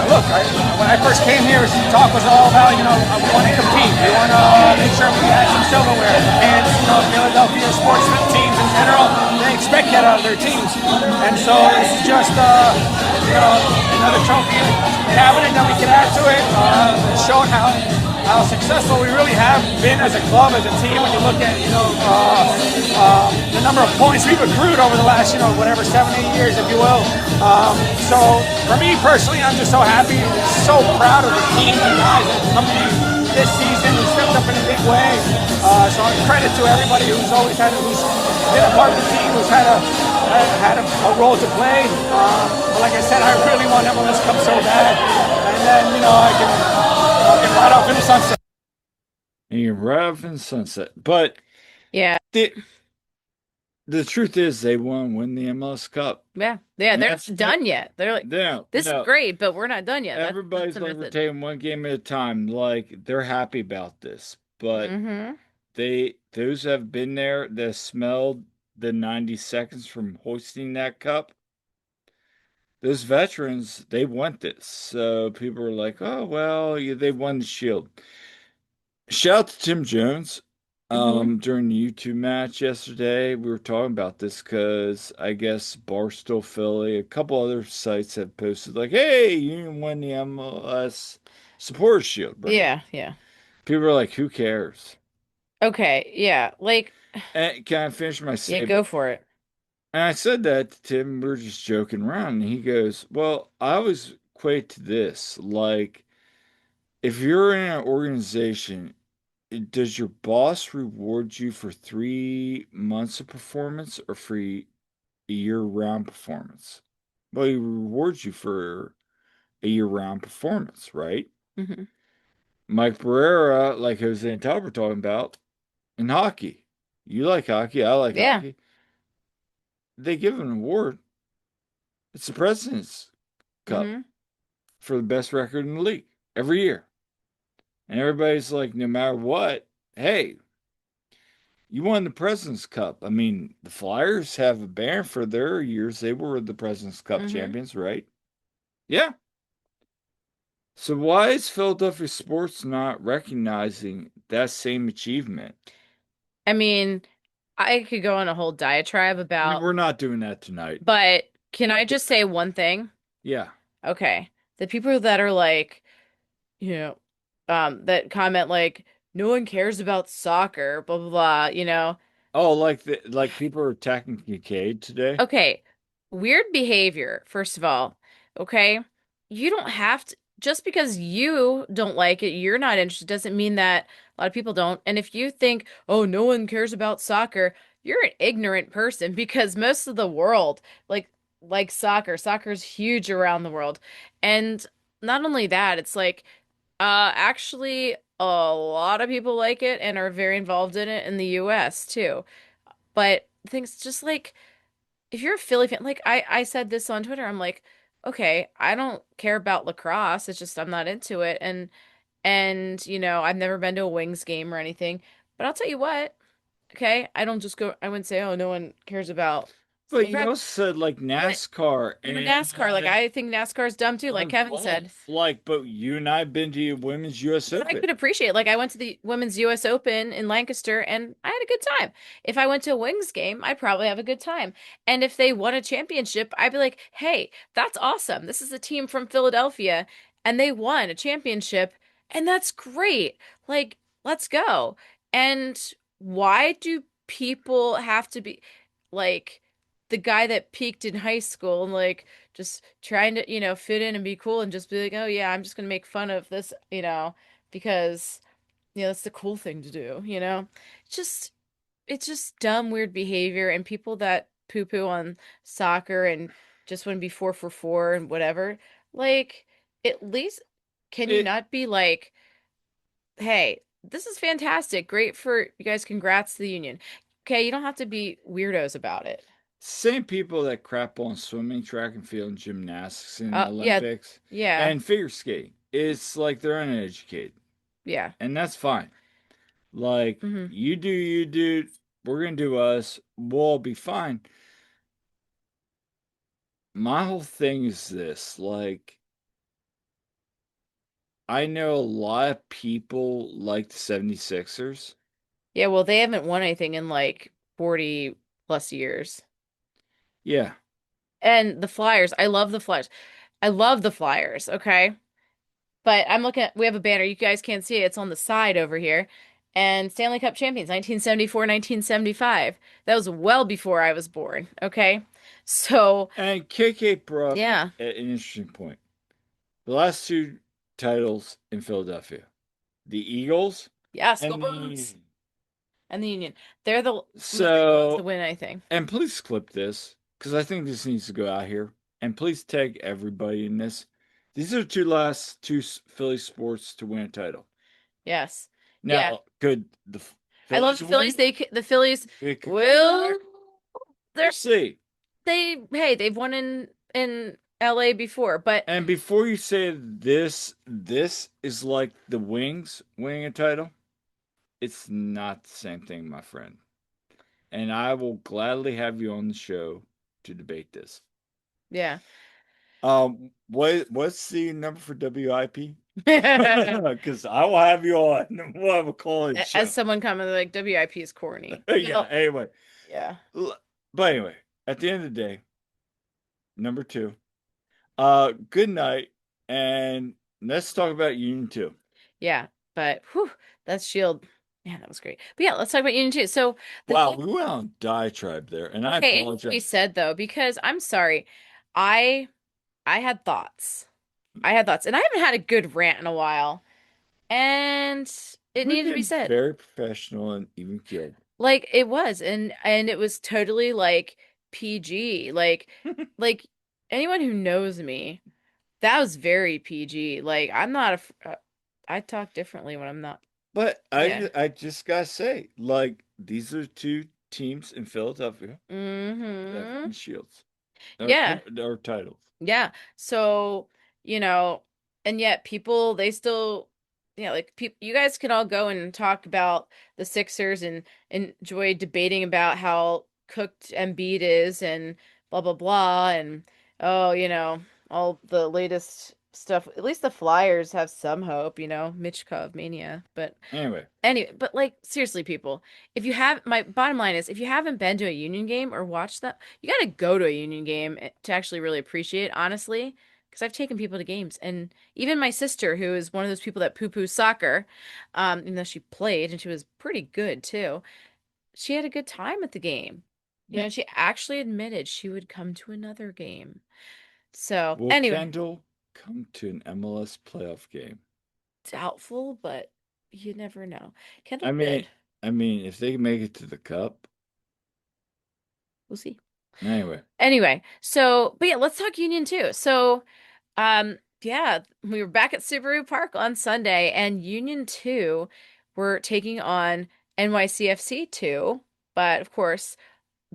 Look, when I first came here, talk was all about, we want to compete. We want to make sure we had some silverware. And, Philadelphia sports teams in general, they expect that out of their teams. And so it's just, another trophy cabinet that we can add to it, showing how successful we really have been as a club, as a team. When you look at, the number of points we've accrued over the last, 7, 8 years, if you will. So for me personally, I'm just so happy, so proud of the team, the guys that have come in this season and stepped up in a big way. So credit to everybody who's been a part of the team, who's had a role to play. But like I said, I really want MLS Cup so bad, and then I can ride off in the sunset. And you ride off in the sunset. But Yeah. the truth is, they won't win the MLS Cup. Yeah. Yeah. And They're that's not done yet. They're like, this is great, but we're not done yet. Everybody's That's a like, we're method. taking one game at a time. Like, they're happy about this. But Mm-hmm. those who have been there, that smelled the 90 seconds from hoisting that cup, those veterans, they want this. So people are like, oh, well, yeah, they won the Shield. Shout out to Tim Jones. Mm-hmm. During the YouTube match yesterday, we were talking about this because I guess Barstool Philly, a couple other sites have posted like, "Hey, you won the MLS Supporters Shield, right?" Yeah. Yeah. People are like, "Who cares?" Okay. Yeah. Like, And can I finish my yeah, statement? go for it. And I said that to Tim. We were just joking around, and he goes, "Well, I always equate to this like." If you're in an organization, does your boss reward you for 3 months of performance or for a year-round performance? Well, he rewards you for a year-round performance, right? Mm-hmm. Mike Barrera, like Jose and Todd were talking about, in hockey. You like hockey, I like Yeah. hockey. They give an award. It's the President's Cup Mm-hmm. for the best record in the league every year. And everybody's like, no matter what, hey, you won the President's Cup. I mean, the Flyers have a banner for their years. They were the President's Cup Mm-hmm. champions, right? Yeah. So why is Philadelphia sports not recognizing that same achievement? I mean, I could go on a whole diatribe I about, mean, we're not doing that tonight. but can I just say one thing? Yeah. Okay. The people that are like, that comment like, no one cares about soccer, blah blah blah, Oh, like people are attacking Kincaid today? Okay. Weird behavior, first of all. Okay. You don't have to, just because you don't like it, you're not interested, doesn't mean that a lot of people don't. And if you think, oh, no one cares about soccer, you're an ignorant person because most of the world like soccer. Soccer's huge around the world. And not only that, it's like actually a lot of people like it and are very involved in it in the US too. But things just like if you're a Philly fan, like I said this on Twitter, I'm like, okay, I don't care about lacrosse. It's just I'm not into it. And I've never been to a Wings game or anything. But I'll tell you what, okay, I don't just go I wouldn't say, oh, no one cares about But you also said like NASCAR Even and NASCAR, like I think NASCAR is dumb too, like Kevin said. Like, but you and I have been to women's US But I Open. could appreciate, like I went to the Women's US Open in Lancaster and I had a good time. If I went to a Wings game, I'd probably have a good time. And if they won a championship, I'd be like, hey, that's awesome. This is a team from Philadelphia and they won a championship and that's great. Like, let's go. And why do people have to be like the guy that peaked in high school and like just trying to, fit in and be cool and just be like, oh yeah, I'm just gonna make fun of this, because that's the cool thing to do. It's just it's just dumb, weird behavior and people that poo-poo on soccer and just want to be 4 for 4 and whatever. Like, at least can you It not be like, hey, this is fantastic. Great for you guys. Congrats to the union. Okay, you don't have to be weirdos about it. Same people that crap on swimming, track and field, and gymnastics and Yeah, Olympics yeah, and figure skating. It's like they're uneducated. yeah. And that's fine. Like, Hmm. you do you, dude. We're gonna do us. We'll all be fine. My whole thing is this, like, I know a lot of people like the 76ers. Yeah, well, they haven't won anything in like 40 plus years. Yeah. And the Flyers, I love the Flyers. I love the Flyers, okay? But I'm looking at, we have a banner. You guys can't see it. It's on the side over here. And Stanley Cup champions, 1974, 1975. That was well before I was born, okay? So, And KK brought up yeah. an interesting point. The last two titles in Philadelphia, the Eagles Yes, go and the Birds. Union. And the Union. They're the So, to win anything. and please clip this because I think this needs to go out here. And please tag everybody in this. These are the last two Philly sports to win a title. Yes. Yeah. Now, could the I love Phillies the Phillies. The Phillies will. They're see. they've won in LA before, but And before you say this is like the Wings winning a title, it's not the same thing, my friend. And I will gladly have you on the show to debate this. yeah. What's the number for WIP? Because I will have you on. We'll have a call in show. As someone commented, like WIP is corny. Yeah. Anyway. Yeah. But anyway, at the end of the day, number 2. Good night, and let's talk about Union 2. Yeah, but whew, that's Shield. Man, that was great. But yeah, let's talk about Union 2. So Wow, we went on diatribe there, and I okay, apologize. we said though, because I'm sorry, I I had thoughts. I had thoughts, and I haven't had a good rant in a while, and it We've needed to be been said. very professional and even killed. Like it was, and it was totally like PG. Like anyone who knows me, that was very PG. Like I'm not I talk differently when I'm not. But Yeah. I just gotta say, like, these are two teams in Philadelphia that Mm-hmm. won shields Yeah. or titles. Yeah. So, you know, and yet people they still like people you guys can all go and talk about the Sixers and enjoy debating about how cooked Embiid is and blah blah blah and oh, all the latest stuff. At least the Flyers have some hope, Mitchkov mania. But Anyway, anyway, like seriously, people, if you have my bottom line is if you haven't been to a Union game or watched that, you got to go to a Union game to actually really appreciate it, honestly. Because I've taken people to games, and even my sister, who is one of those people that poo-poo soccer, even though she played and she was pretty good too, she had a good time at the game. She actually admitted she would come to another game. So will anyway, Kendall come to an MLS playoff game? doubtful, but you never know. Kendall I mean, could. if they make it to the cup, We'll see. anyway. So, but yeah, let's talk Union too. So, yeah, we were back at Subaru Park on Sunday, and Union 2 were taking on NYCFC 2. But of course,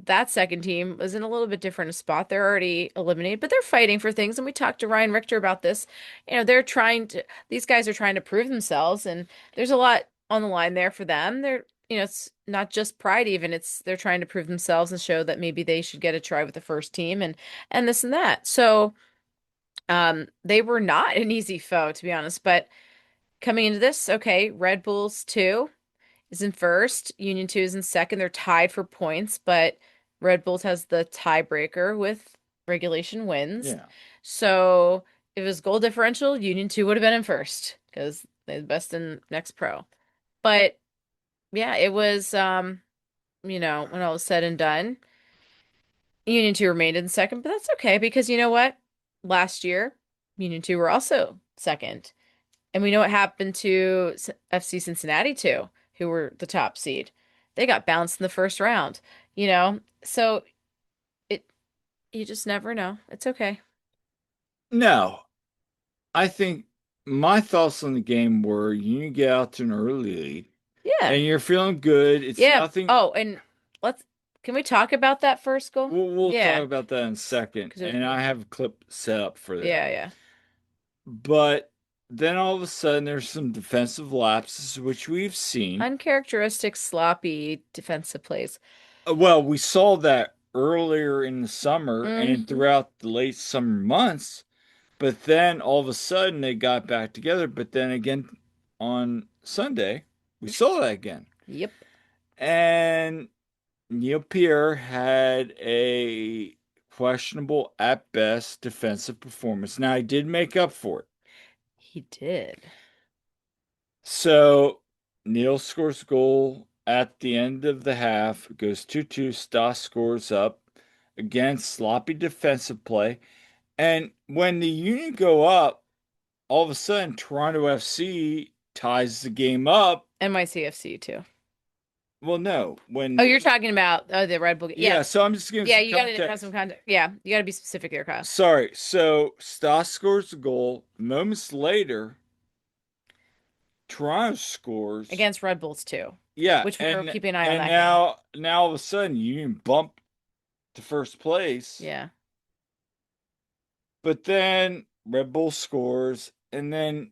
that second team was in a little bit different spot. They're already eliminated, but they're fighting for things. And we talked to Ryan Richter about this. These guys are trying to prove themselves, and there's a lot on the line there for them. it's not just pride even. It's they're trying to prove themselves and show that maybe they should get a try with the first team and this and that. So, they were not an easy foe, to be honest, but coming into this, okay, Red Bulls 2 is in first, Union 2 is in second. They're tied for points, but Red Bulls has the tiebreaker with regulation wins. Yeah. So if it was goal differential, Union 2 would have been in first because they're the best in Next Pro. But yeah, it was when all was said and done, Union 2 remained in second, but that's okay because you know what? Last year, Union 2 were also second. And we know what happened to FC Cincinnati too, who were the top seed. They got bounced in the first round, So it you just never know. It's okay. No, I think my thoughts on the game were you get out to an early lead Yeah. and you're feeling good. It's Yeah. nothing. Oh, and let's can we talk about that first goal? We'll talk Yeah. about that in a second. 'Cause it And was I have a clip set up for that. yeah, yeah. But then all of a sudden there's some defensive lapses, which we've seen. Uncharacteristic, sloppy defensive plays. Well, we saw that earlier in the summer and Mhm. throughout the late summer months. But then all of a sudden they got back together. But then again on Sunday, we saw that again. Yep. And Neil Pierre had a questionable at best defensive performance. Now, he did make up for it. He did. So Neil scores a goal at the end of the half. It goes 2-2. Stas scores up. Again, sloppy defensive play. And when the Union go up, all of a sudden Toronto FC ties the game up. NYCFC too. Well, no. When Oh, you're talking about the Red Bull. yeah, Yeah. so I'm just giving Yeah, some you got to have context. some context. Yeah, you got to be specific there, Kyle. Sorry. So Stas scores the goal. Moments later, Toronto scores Against Red Bulls too. Yeah, Which we were and keeping an eye on and that now all of a sudden you bump to first place. game. Yeah. But then Red Bull scores, and then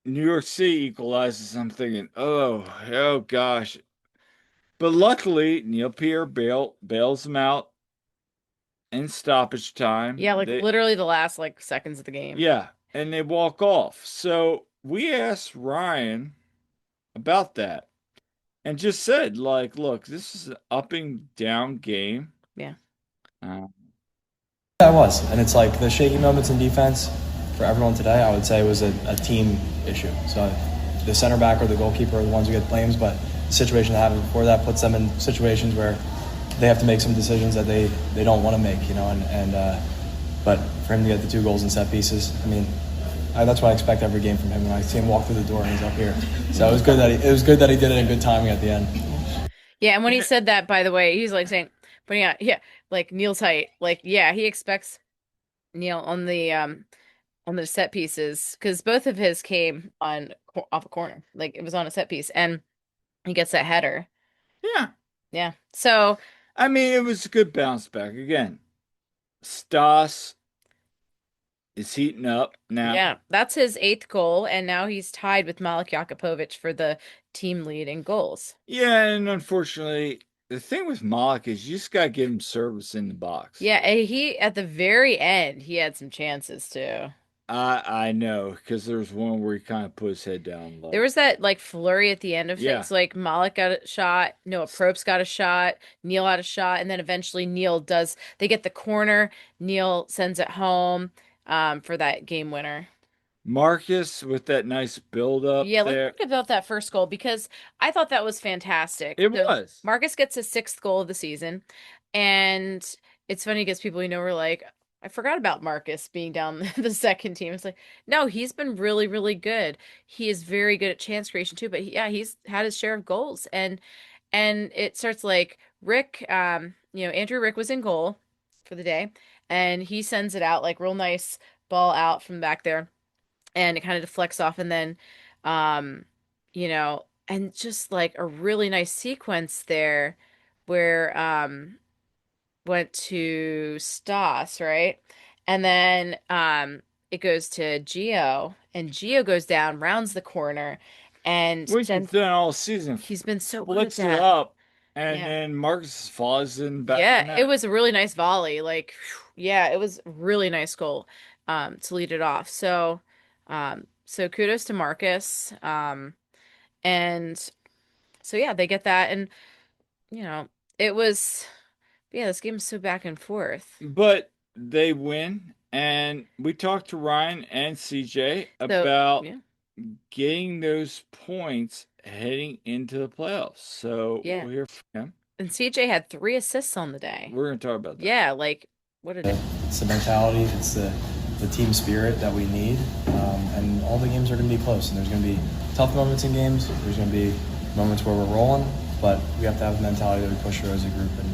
New York City equalizes. I'm thinking, oh gosh. But luckily, Neil Pierre bails them out in stoppage time. Yeah, like literally the last seconds of the game. Yeah, and they walk off. So we asked Ryan about that and just said, look, this is an up and down game. Yeah. That was, and it's like the shaky moments in defense for everyone today. I would say was a team issue. So the center back or the goalkeeper are the ones who get blames, but the situation that happened before that puts them in situations where they have to make some decisions that they don't want to make, but for him to get the 2 goals in set pieces, I mean, that's what I expect every game from him. When I see him walk through the door and he's up here, so it was good that he did it in good timing at the end. Yeah, and when he said that, by the way, he's saying, but yeah, like Neil's height, he expects Neil on the set pieces because both of his came off a corner, like it was on a set piece, and he gets that header. Yeah. Yeah. So I mean, it was a good bounce back. Again, Stas is heating up now. yeah, that's his 8th goal, and now he's tied with Malik Jakupovic for the team lead in goals. Yeah, and unfortunately, the thing with Malik is you just gotta give him service in the box. Yeah, and he at the very end he had some chances too. I know, because there's one where he kind of put his head down low. There was that flurry at the end of things. Like Malik got a shot, Noah Probst got a shot, Neil had a shot, and then eventually they get the corner, Neil sends it home for that game winner. Marcus with that nice build up. Yeah, there. let's talk about that first goal because I thought that was fantastic. It was. Marcus gets his 6th goal of the season, and it's funny because people were like, I forgot about Marcus being down the second team. It's like, no, he's been really, really good. He is very good at chance creation too, but he's had his share of goals. And it starts Rick, Andrew Rick was in goal for the day, and he sends it out real nice ball out from back there, and it kind of deflects off, and then, and just a really nice sequence there where went to Stas, right? And then it goes to Gio, and Gio goes down, rounds the corner, And Which then he's done all season. he's been so good at Flicks it that. up, and Yeah. then Marcus falls in back. Yeah, it was a really nice volley. Like, yeah, it was a really nice goal to lead it off. So kudos to Marcus. And so yeah, they get that, and you know, it was yeah, this game is so back and forth. But they win, and we talked to Ryan and CJ So about yeah, getting those points heading into the playoffs. So Yeah. we'll hear from him. and CJ had 3 assists on the day. We're going to talk about that. Yeah, like what a It's the mentality, it's the team spirit that we need, and all the games are going to be close. And there's going to be tough moments in games. There's going to be moments where we're rolling, but we have to have the mentality that we push through as a group. And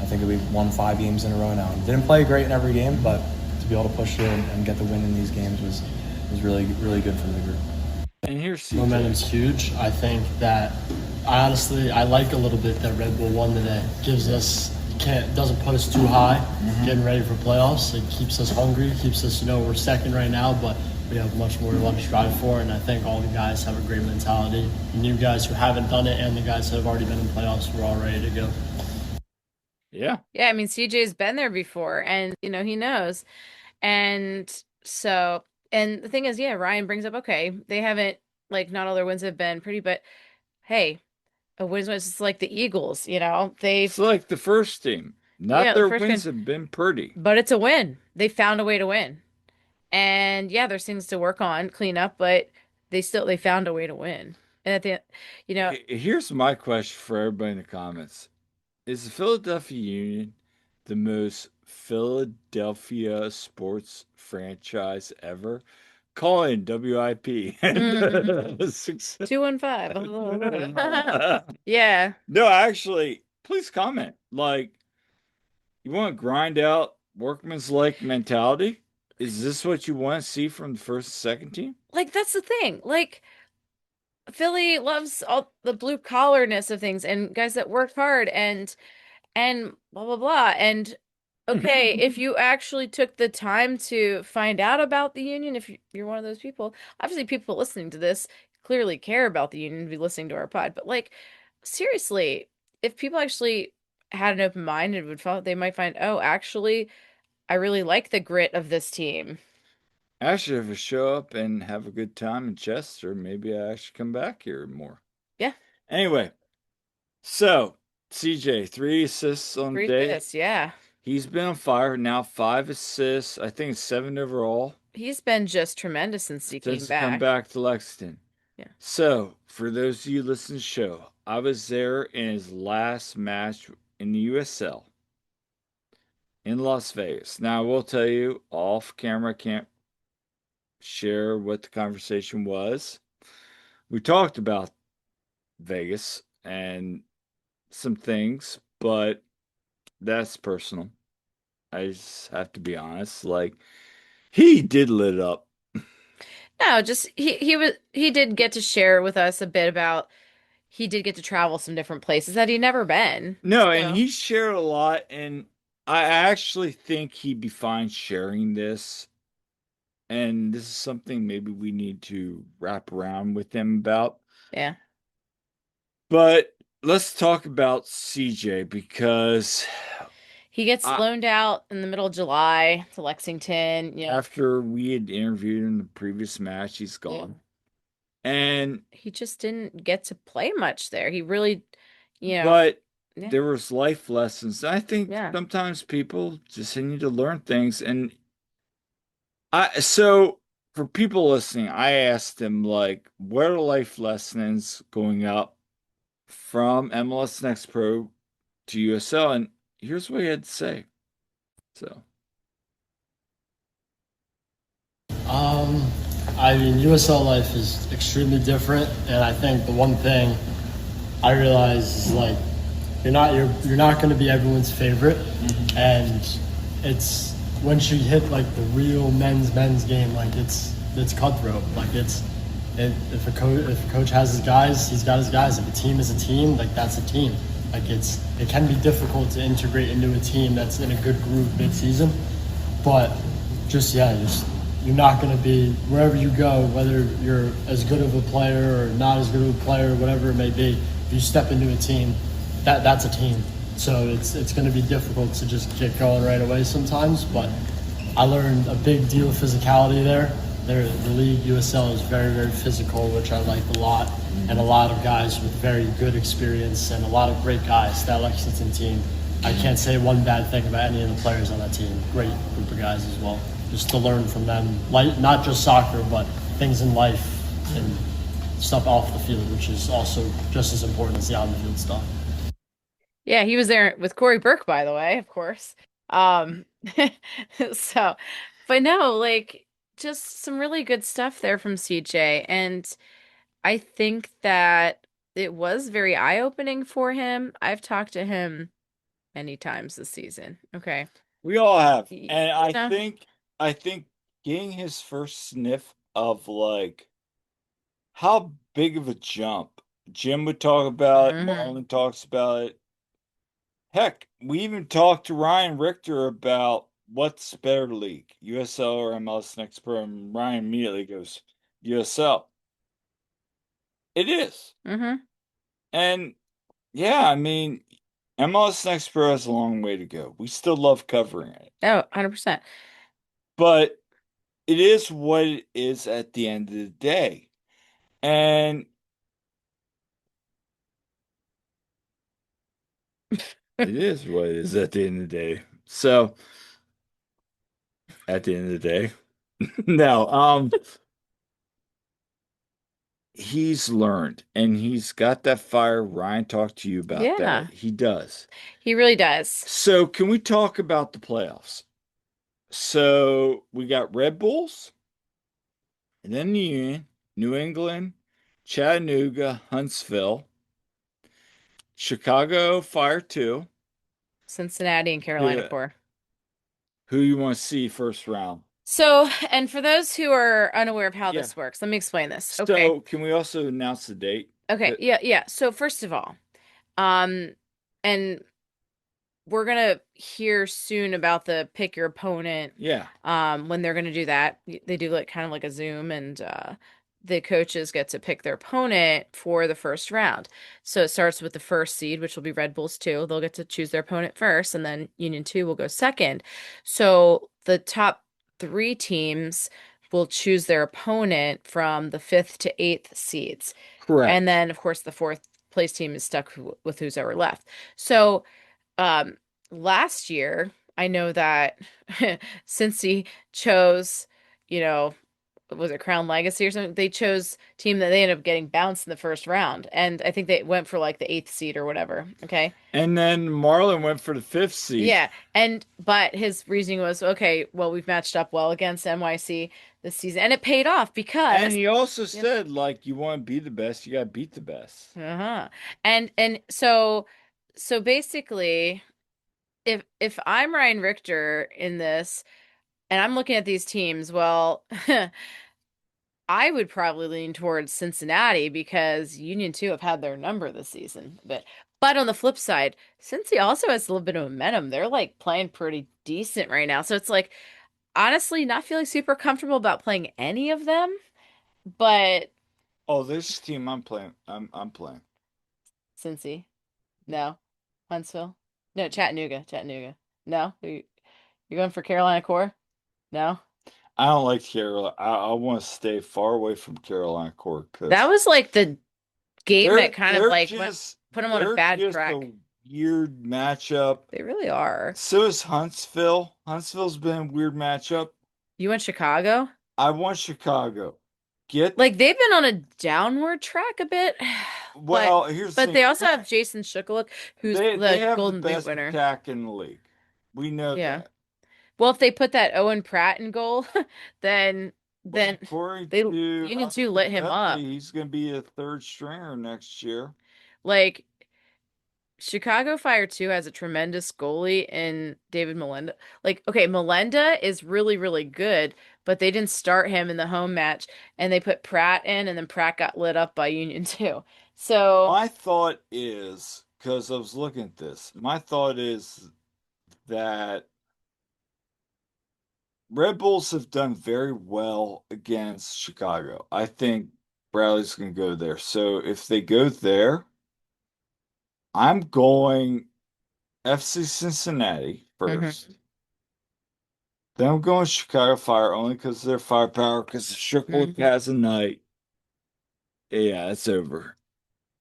I think that we've won 5 games in a row now. Didn't play great in every game, but to be able to push through and get the win in these games was really, really good for the group. And here's CJ. Momentum's huge. I think that I like a little bit that Red Bull won today. Gives us doesn't put us too high, getting ready for playoffs. It keeps us hungry, keeps us, we're second right now, but we have much more we want to strive for, and I think all the guys have a great mentality. The new guys who haven't done it and the guys that have already been in playoffs, we're all ready to go. Yeah. Yeah, I mean CJ's been there before, and he knows. And so, and the thing is, yeah, Ryan brings up, okay, they haven't, like, not all their wins have been pretty, but hey, a win's just like the Eagles, they've, It's like the first team. Not Yeah, the their first wins game. have been pretty. but it's a win. They found a way to win. And yeah, there's things to work on, clean up, but they found a way to win. And at the end, Here's my question for everybody in the comments. Is the Philadelphia Union the most Philadelphia sports franchise ever? Call in WIP. 215. Yeah. No, actually, please comment. Like, you want to grind out workman's-like mentality? Is this what you want to see from the first and second team? Like, that's the thing. Like, Philly loves all the blue collarness of things and guys that work hard and blah blah blah. And okay, if you actually took the time to find out about the union, if you're one of those people, obviously people listening to this clearly care about the union, be listening to our pod. But like, seriously, if people actually had an open mind and would follow, they might find, oh, actually, I really like the grit of this team. Actually, if I show up and have a good time in Chester, maybe I actually come back here more. Yeah. Anyway, so CJ, 3 assists on the Great day. this, yeah. He's been on fire now, 5 assists. I think it's 7 overall. He's been just tremendous since he came Since back. come back to Lexington. Yeah. So, for those of you listening to the show, I was there in his last match in the USL in Las Vegas. Now, I will tell you, off camera, I can't share what the conversation was. We talked about Vegas and some things, but that's personal. I just have to be honest. Like, he did lit it up. No, just he did get to share with us a bit about he did get to travel some different places that he'd never been. No, So, and he shared a lot, and I actually think he'd be fine sharing this. And this is something maybe we need to wrap around with him about. yeah. But let's talk about CJ because He gets loaned out in the middle of July to Lexington. after we had interviewed him in the previous match, he's gone. And He just didn't get to play much there. He really, but yeah. there was life lessons. I think Yeah. sometimes people just need to learn things. And so for people listening, I asked him, like, what are life lessons going up from MLS Next Pro to USL? And here's what he had to say. So I mean, USL life is extremely different, and I think the one thing I realize is like you're not going to be everyone's favorite, and it's once you hit like the real men's game, like it's cutthroat. Like if a coach has his guys, he's got his guys. If a team is a team, like that's a team. Like it can be difficult to integrate into a team that's in a good group mid-season, but just you're not going to be wherever you go, whether you're as good of a player or not as good of a player, whatever it may be. If you step into a team, that's a team. So it's going to be difficult to just get going right away sometimes. But I learned a big deal of physicality there. The league USL is very, very physical, which I liked a lot, and a lot of guys with very good experience and a lot of great guys. That Lexington team, I can't say one bad thing about any of the players on that team. Great group of guys as well. Just to learn from them, like not just soccer, but things in life and stuff off the field, which is also just as important as the on the field stuff. Yeah, he was there with Corey Burke, by the way, of course. Um, so, but no, like just some really good stuff there from CJ. And I think that it was very eye-opening for him. I've talked to him many times this season. Okay. We all have. Y- And You know? I think getting his first sniff of like how big of a jump Jim would talk about it, Mhm. Marlon talks about it. Heck, we even talked to Ryan Richter about what's better league, USL or MLS Next Pro, and Ryan immediately goes, USL. It is. Mhm. And yeah, I mean, MLS Next Pro has a long way to go. We still love covering it. Oh, 100%. But it is what it is at the end of the day. And it is what it is at the end of the day. So at the end of the day. No, he's learned and he's got that fire. Ryan talked to you about that. Yeah, He does. he really does. So can we talk about the playoffs? So we got Red Bulls and then the Union, New England, Chattanooga, Huntsville, Chicago Fire 2. Cincinnati and Carolina Who, Core. who you want to see first round? So, and for those who are unaware of how Yeah. this works, let me explain this. Okay. So can we also announce the date? Okay. Yeah, yeah. So first of all, um, and we're gonna hear soon about the pick your opponent Yeah. when they're gonna do that. They do like kind of like a Zoom, and the coaches get to pick their opponent for the first round. So it starts with the first seed, which will be Red Bulls 2. They'll get to choose their opponent first, and then Union 2 will go second. So the top three teams will choose their opponent from the fifth to eighth seeds. And Correct. then, of course, the fourth place team is stuck with who's ever left. So um, last year, I know that Cincy chose, you know, was it Crown Legacy or something? They chose team that they ended up getting bounced in the first round, and I think they went for like the eighth seed or whatever. Okay, And then Marlon went for the fifth seed. yeah, and but his reasoning was okay. Well, we've matched up well against NYC this season, and it paid off And because he also yeah, said, like, you want to be the best, you got to beat the best. and so basically, if I'm Ryan Richter in this. And I'm looking at these teams, well, I would probably lean towards Cincinnati because Union 2 have had their number this season. But on the flip side, Cincy also has a little bit of momentum. They're like playing pretty decent right now. So it's like honestly not feeling super comfortable about playing any of them, but Oh, this team I'm playing. I'm playing. Cincy, no. Huntsville? No, Chattanooga. Chattanooga. No? You going for Carolina Core? No? I don't like Carolina. I want to stay far away from Carolina Core That because was like the game that kind of they're like just put them on a they're bad just track. a weird matchup. They really are. So is Huntsville. Huntsville's been a weird matchup. You went Chicago? I want Chicago. Get Like they've been on a downward track a bit, but well. Here's the but thing. they also have Jason Shukaluk, who's They the have the Golden Boot best winner. attack in the league. We know Yeah. that. Well, if they put that Owen Pratt in goal, then then According they to Union 2 lit him Dudley, up. he's going to be a third stringer next year. Like Chicago Fire 2 has a tremendous goalie in David Melenda. Like, okay, Melenda is really, really good, but they didn't start him in the home match and they put Pratt in and then Pratt got lit up by Union 2. So, My thought is, because I was looking at this, my thought is that Red Bulls have done very well against Chicago. I think Bradley's going to go there. So if they go there, I'm going FC Cincinnati Hmm. first. Then I'm going Chicago Fire only because of their firepower, because if Strickland Hmm. has a night, yeah, it's over.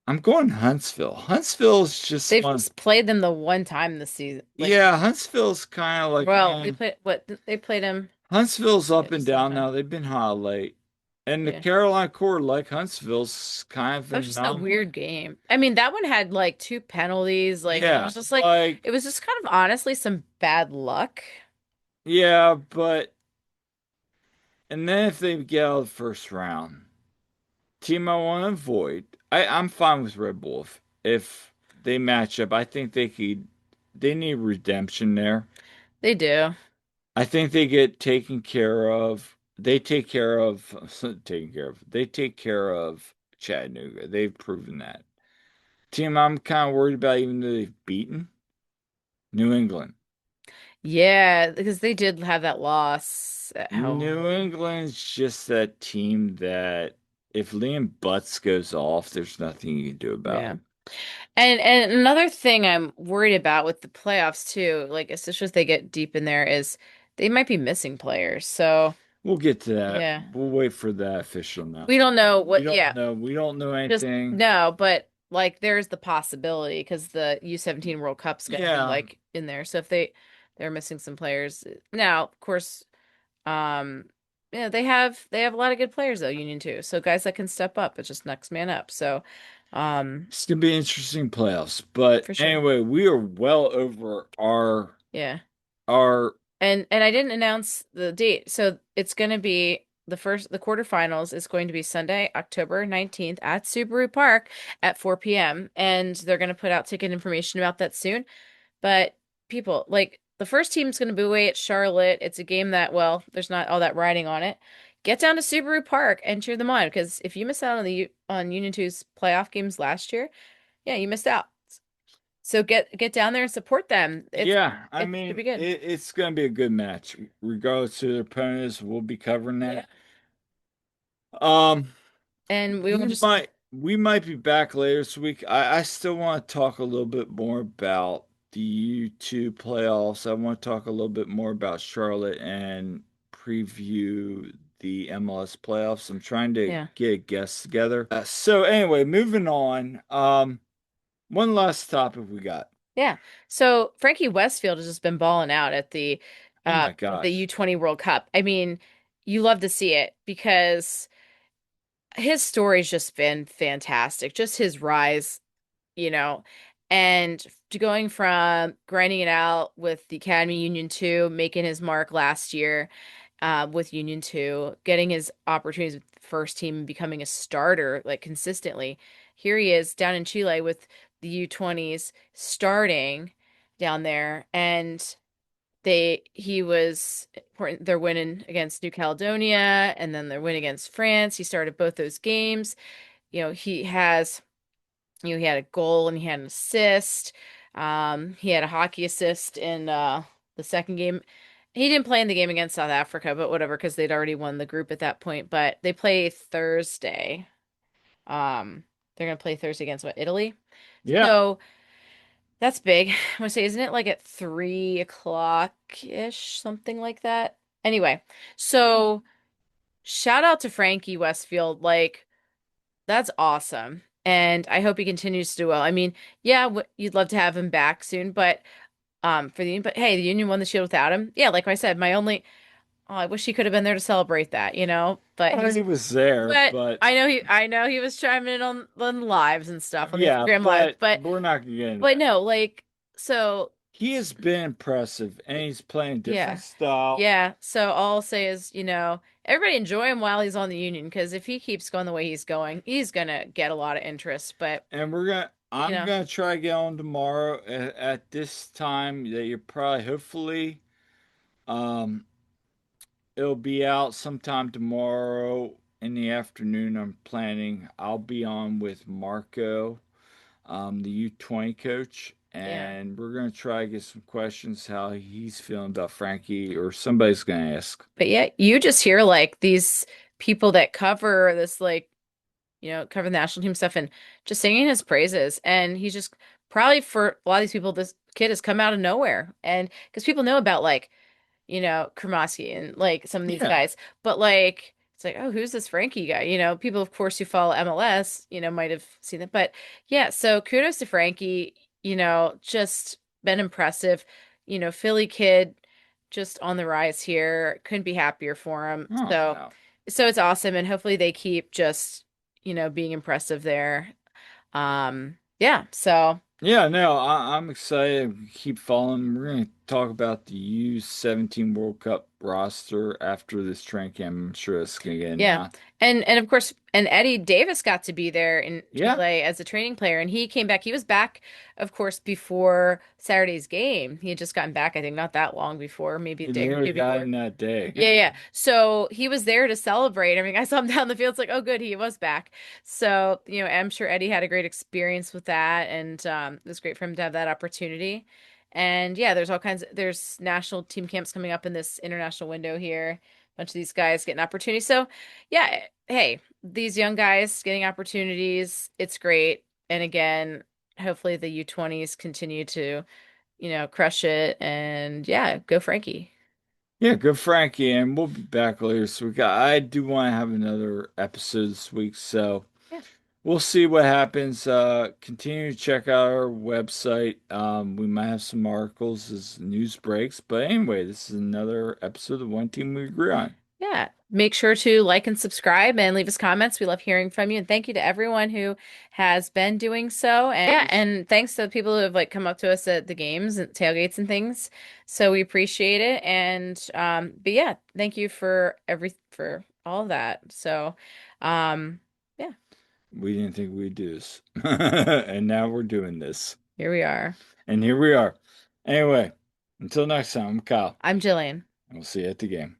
I'm going Huntsville. Huntsville's just They've one. just played them the one time this season. Like, Yeah, Huntsville's kind of like, well, they man, played what they played him. Huntsville's Yeah, up and just the one down time. now. They've been hot late. And the Yeah. Carolina Core, like Huntsville's kind of That was in just a number. weird game. I mean, that one had like two penalties. Like, and Yeah, it like, was just kind of honestly some bad luck. yeah, but, and then if they get out of the first round, team I want to avoid, I'm fine with Red Bull if they match up. I think they need redemption there. They do. I think they get taken care of. They take care of, taken care of. They take care of Chattanooga. They've proven that. Team I'm kind of worried about, even though they've beaten New England. Yeah, because they did have that loss at home. New England's just that team that if Liam Butts goes off, there's nothing you can do about Yeah. it. And another thing I'm worried about with the playoffs too, like especially if they get deep in there, is they might be missing players. So We'll get to that. yeah. We'll wait for that official now. We don't know We what, don't yeah, know. We don't know just anything. no, but like there's the possibility because the U17 World Cup's gonna be Yeah. like in there. So if they're missing some players. Now, of course, um yeah, they have a lot of good players though, Union too. So guys that can step up, it's just next man up. So It's gonna be interesting playoffs. But for sure. anyway, we are well over Yeah. our And I didn't announce the date. So it's going to be the quarterfinals is going to be Sunday, October 19th at Subaru Park at 4 p.m. And they're going to put out ticket information about that soon. But people, like the first team's going to be away at Charlotte. It's a game that, well, there's not all that riding on it. Get down to Subaru Park and cheer them on because if you miss out on on Union 2's playoff games last year, yeah, you missed out. So get down there and support them. yeah, I It should mean be good. it's gonna be a good match. Regardless of their opponents, we'll be covering Yeah. that. Um And we will just we might be back later this week. I still want to talk a little bit more about the U2 playoffs. I want to talk a little bit more about Charlotte and preview the MLS playoffs. I'm trying to yeah. get guests together. So anyway, moving on. One last topic we got. Yeah. So Frankie Westfield has just been balling out at Oh my the gosh. U20 World Cup. I mean, you love to see it because his story's just been fantastic. Just his rise, you know, and to going from grinding it out with the Academy Union 2, making his mark last year with Union 2, getting his opportunities with the first team, and becoming a starter like consistently. Here he is down in Chile with the U20s starting down there, and he was important. They're winning against New Caledonia, and then they're winning against France. He started both those games. He has he had a goal and he had an assist. He had a hockey assist in the second game. He didn't play in the game against South Africa, but whatever, because they'd already won the group at that point. But they play Thursday. They're gonna play Thursday against what, Italy? Yeah. So that's big. I want to say, isn't it like at 3 o'clock-ish, something like that? Anyway, so shout out to Frankie Westfield. Like, that's awesome. And I hope he continues to do well. I mean, yeah, you'd love to have him back soon, but for the Union, but hey, the Union won the Shield without him. Yeah, like I said, I wish he could have been there to celebrate that, But He was there, but but I know he was chiming in on lives and stuff on the yeah, Instagram live, but we're not gonna get into but that. no, like so He has been impressive and he's playing different yeah. style. Yeah, so all I'll say is, everybody enjoy him while he's on the Union because if he keeps going the way he's going, he's gonna get a lot of interest. But And you I'm know, gonna try to get on tomorrow at this time that you're probably, hopefully, um, it'll be out sometime tomorrow in the afternoon. I'm planning. I'll be on with Marco, the U20 coach, Yeah. and we're gonna try to get some questions how he's feeling about Frankie, or somebody's gonna ask. But yeah, you just hear like these people that cover this, like, cover the national team stuff and just singing his praises. And he's just probably, for a lot of these people, this kid has come out of nowhere. And because people know about, like, Kremasky and like some of these Yeah. guys, but like it's like, oh, who's this Frankie guy? People, of course, who follow MLS, might have seen it. But yeah, so kudos to Frankie, just been impressive. Philly kid just on the rise here. Couldn't be happier for him. Oh So no. so it's awesome, and hopefully they keep just, being impressive there. Yeah, so Yeah, no, I'm excited. Keep following. We're going to talk about the U17 World Cup roster after this training camp. I'm sure it's going to get yeah. announced. And of course, and Eddie Davis got to be there in Yeah, Chile as a training player, and he came back. He was back, of course, before Saturday's game. He had just gotten back, I think, not that long before, maybe a he day or nearly two got before. in that day. Yeah, yeah. So he was there to celebrate. I mean, I saw him down the field. It's like, oh, good, he was back. So, I'm sure Eddie had a great experience with that, and it was great for him to have that opportunity. And yeah, there's national team camps coming up in this international window here. A bunch of these guys getting opportunities. So, yeah, hey, these young guys getting opportunities, it's great. And again, hopefully the U20s continue to, crush it. And yeah, go Frankie. Yeah, good Frankie, and we'll be back later this week. I do want to have another episode this week, so Yeah. we'll see what happens. Continue to check out our website. We might have some articles as news breaks, but anyway, this is another episode of One Team We Agree On. Yeah. Make sure to like and subscribe and leave us comments. We love hearing from you. And thank you to everyone who has been doing so. And yeah, and thanks to the people who have like come up to us at the games and tailgates and things. So we appreciate it. And but yeah, thank you for all of that. So yeah, We didn't think we'd do this, and now we're doing this, here we are. and here we are. Anyway, until next time, I'm Kyle, I'm Jillian. and we'll see you at the game.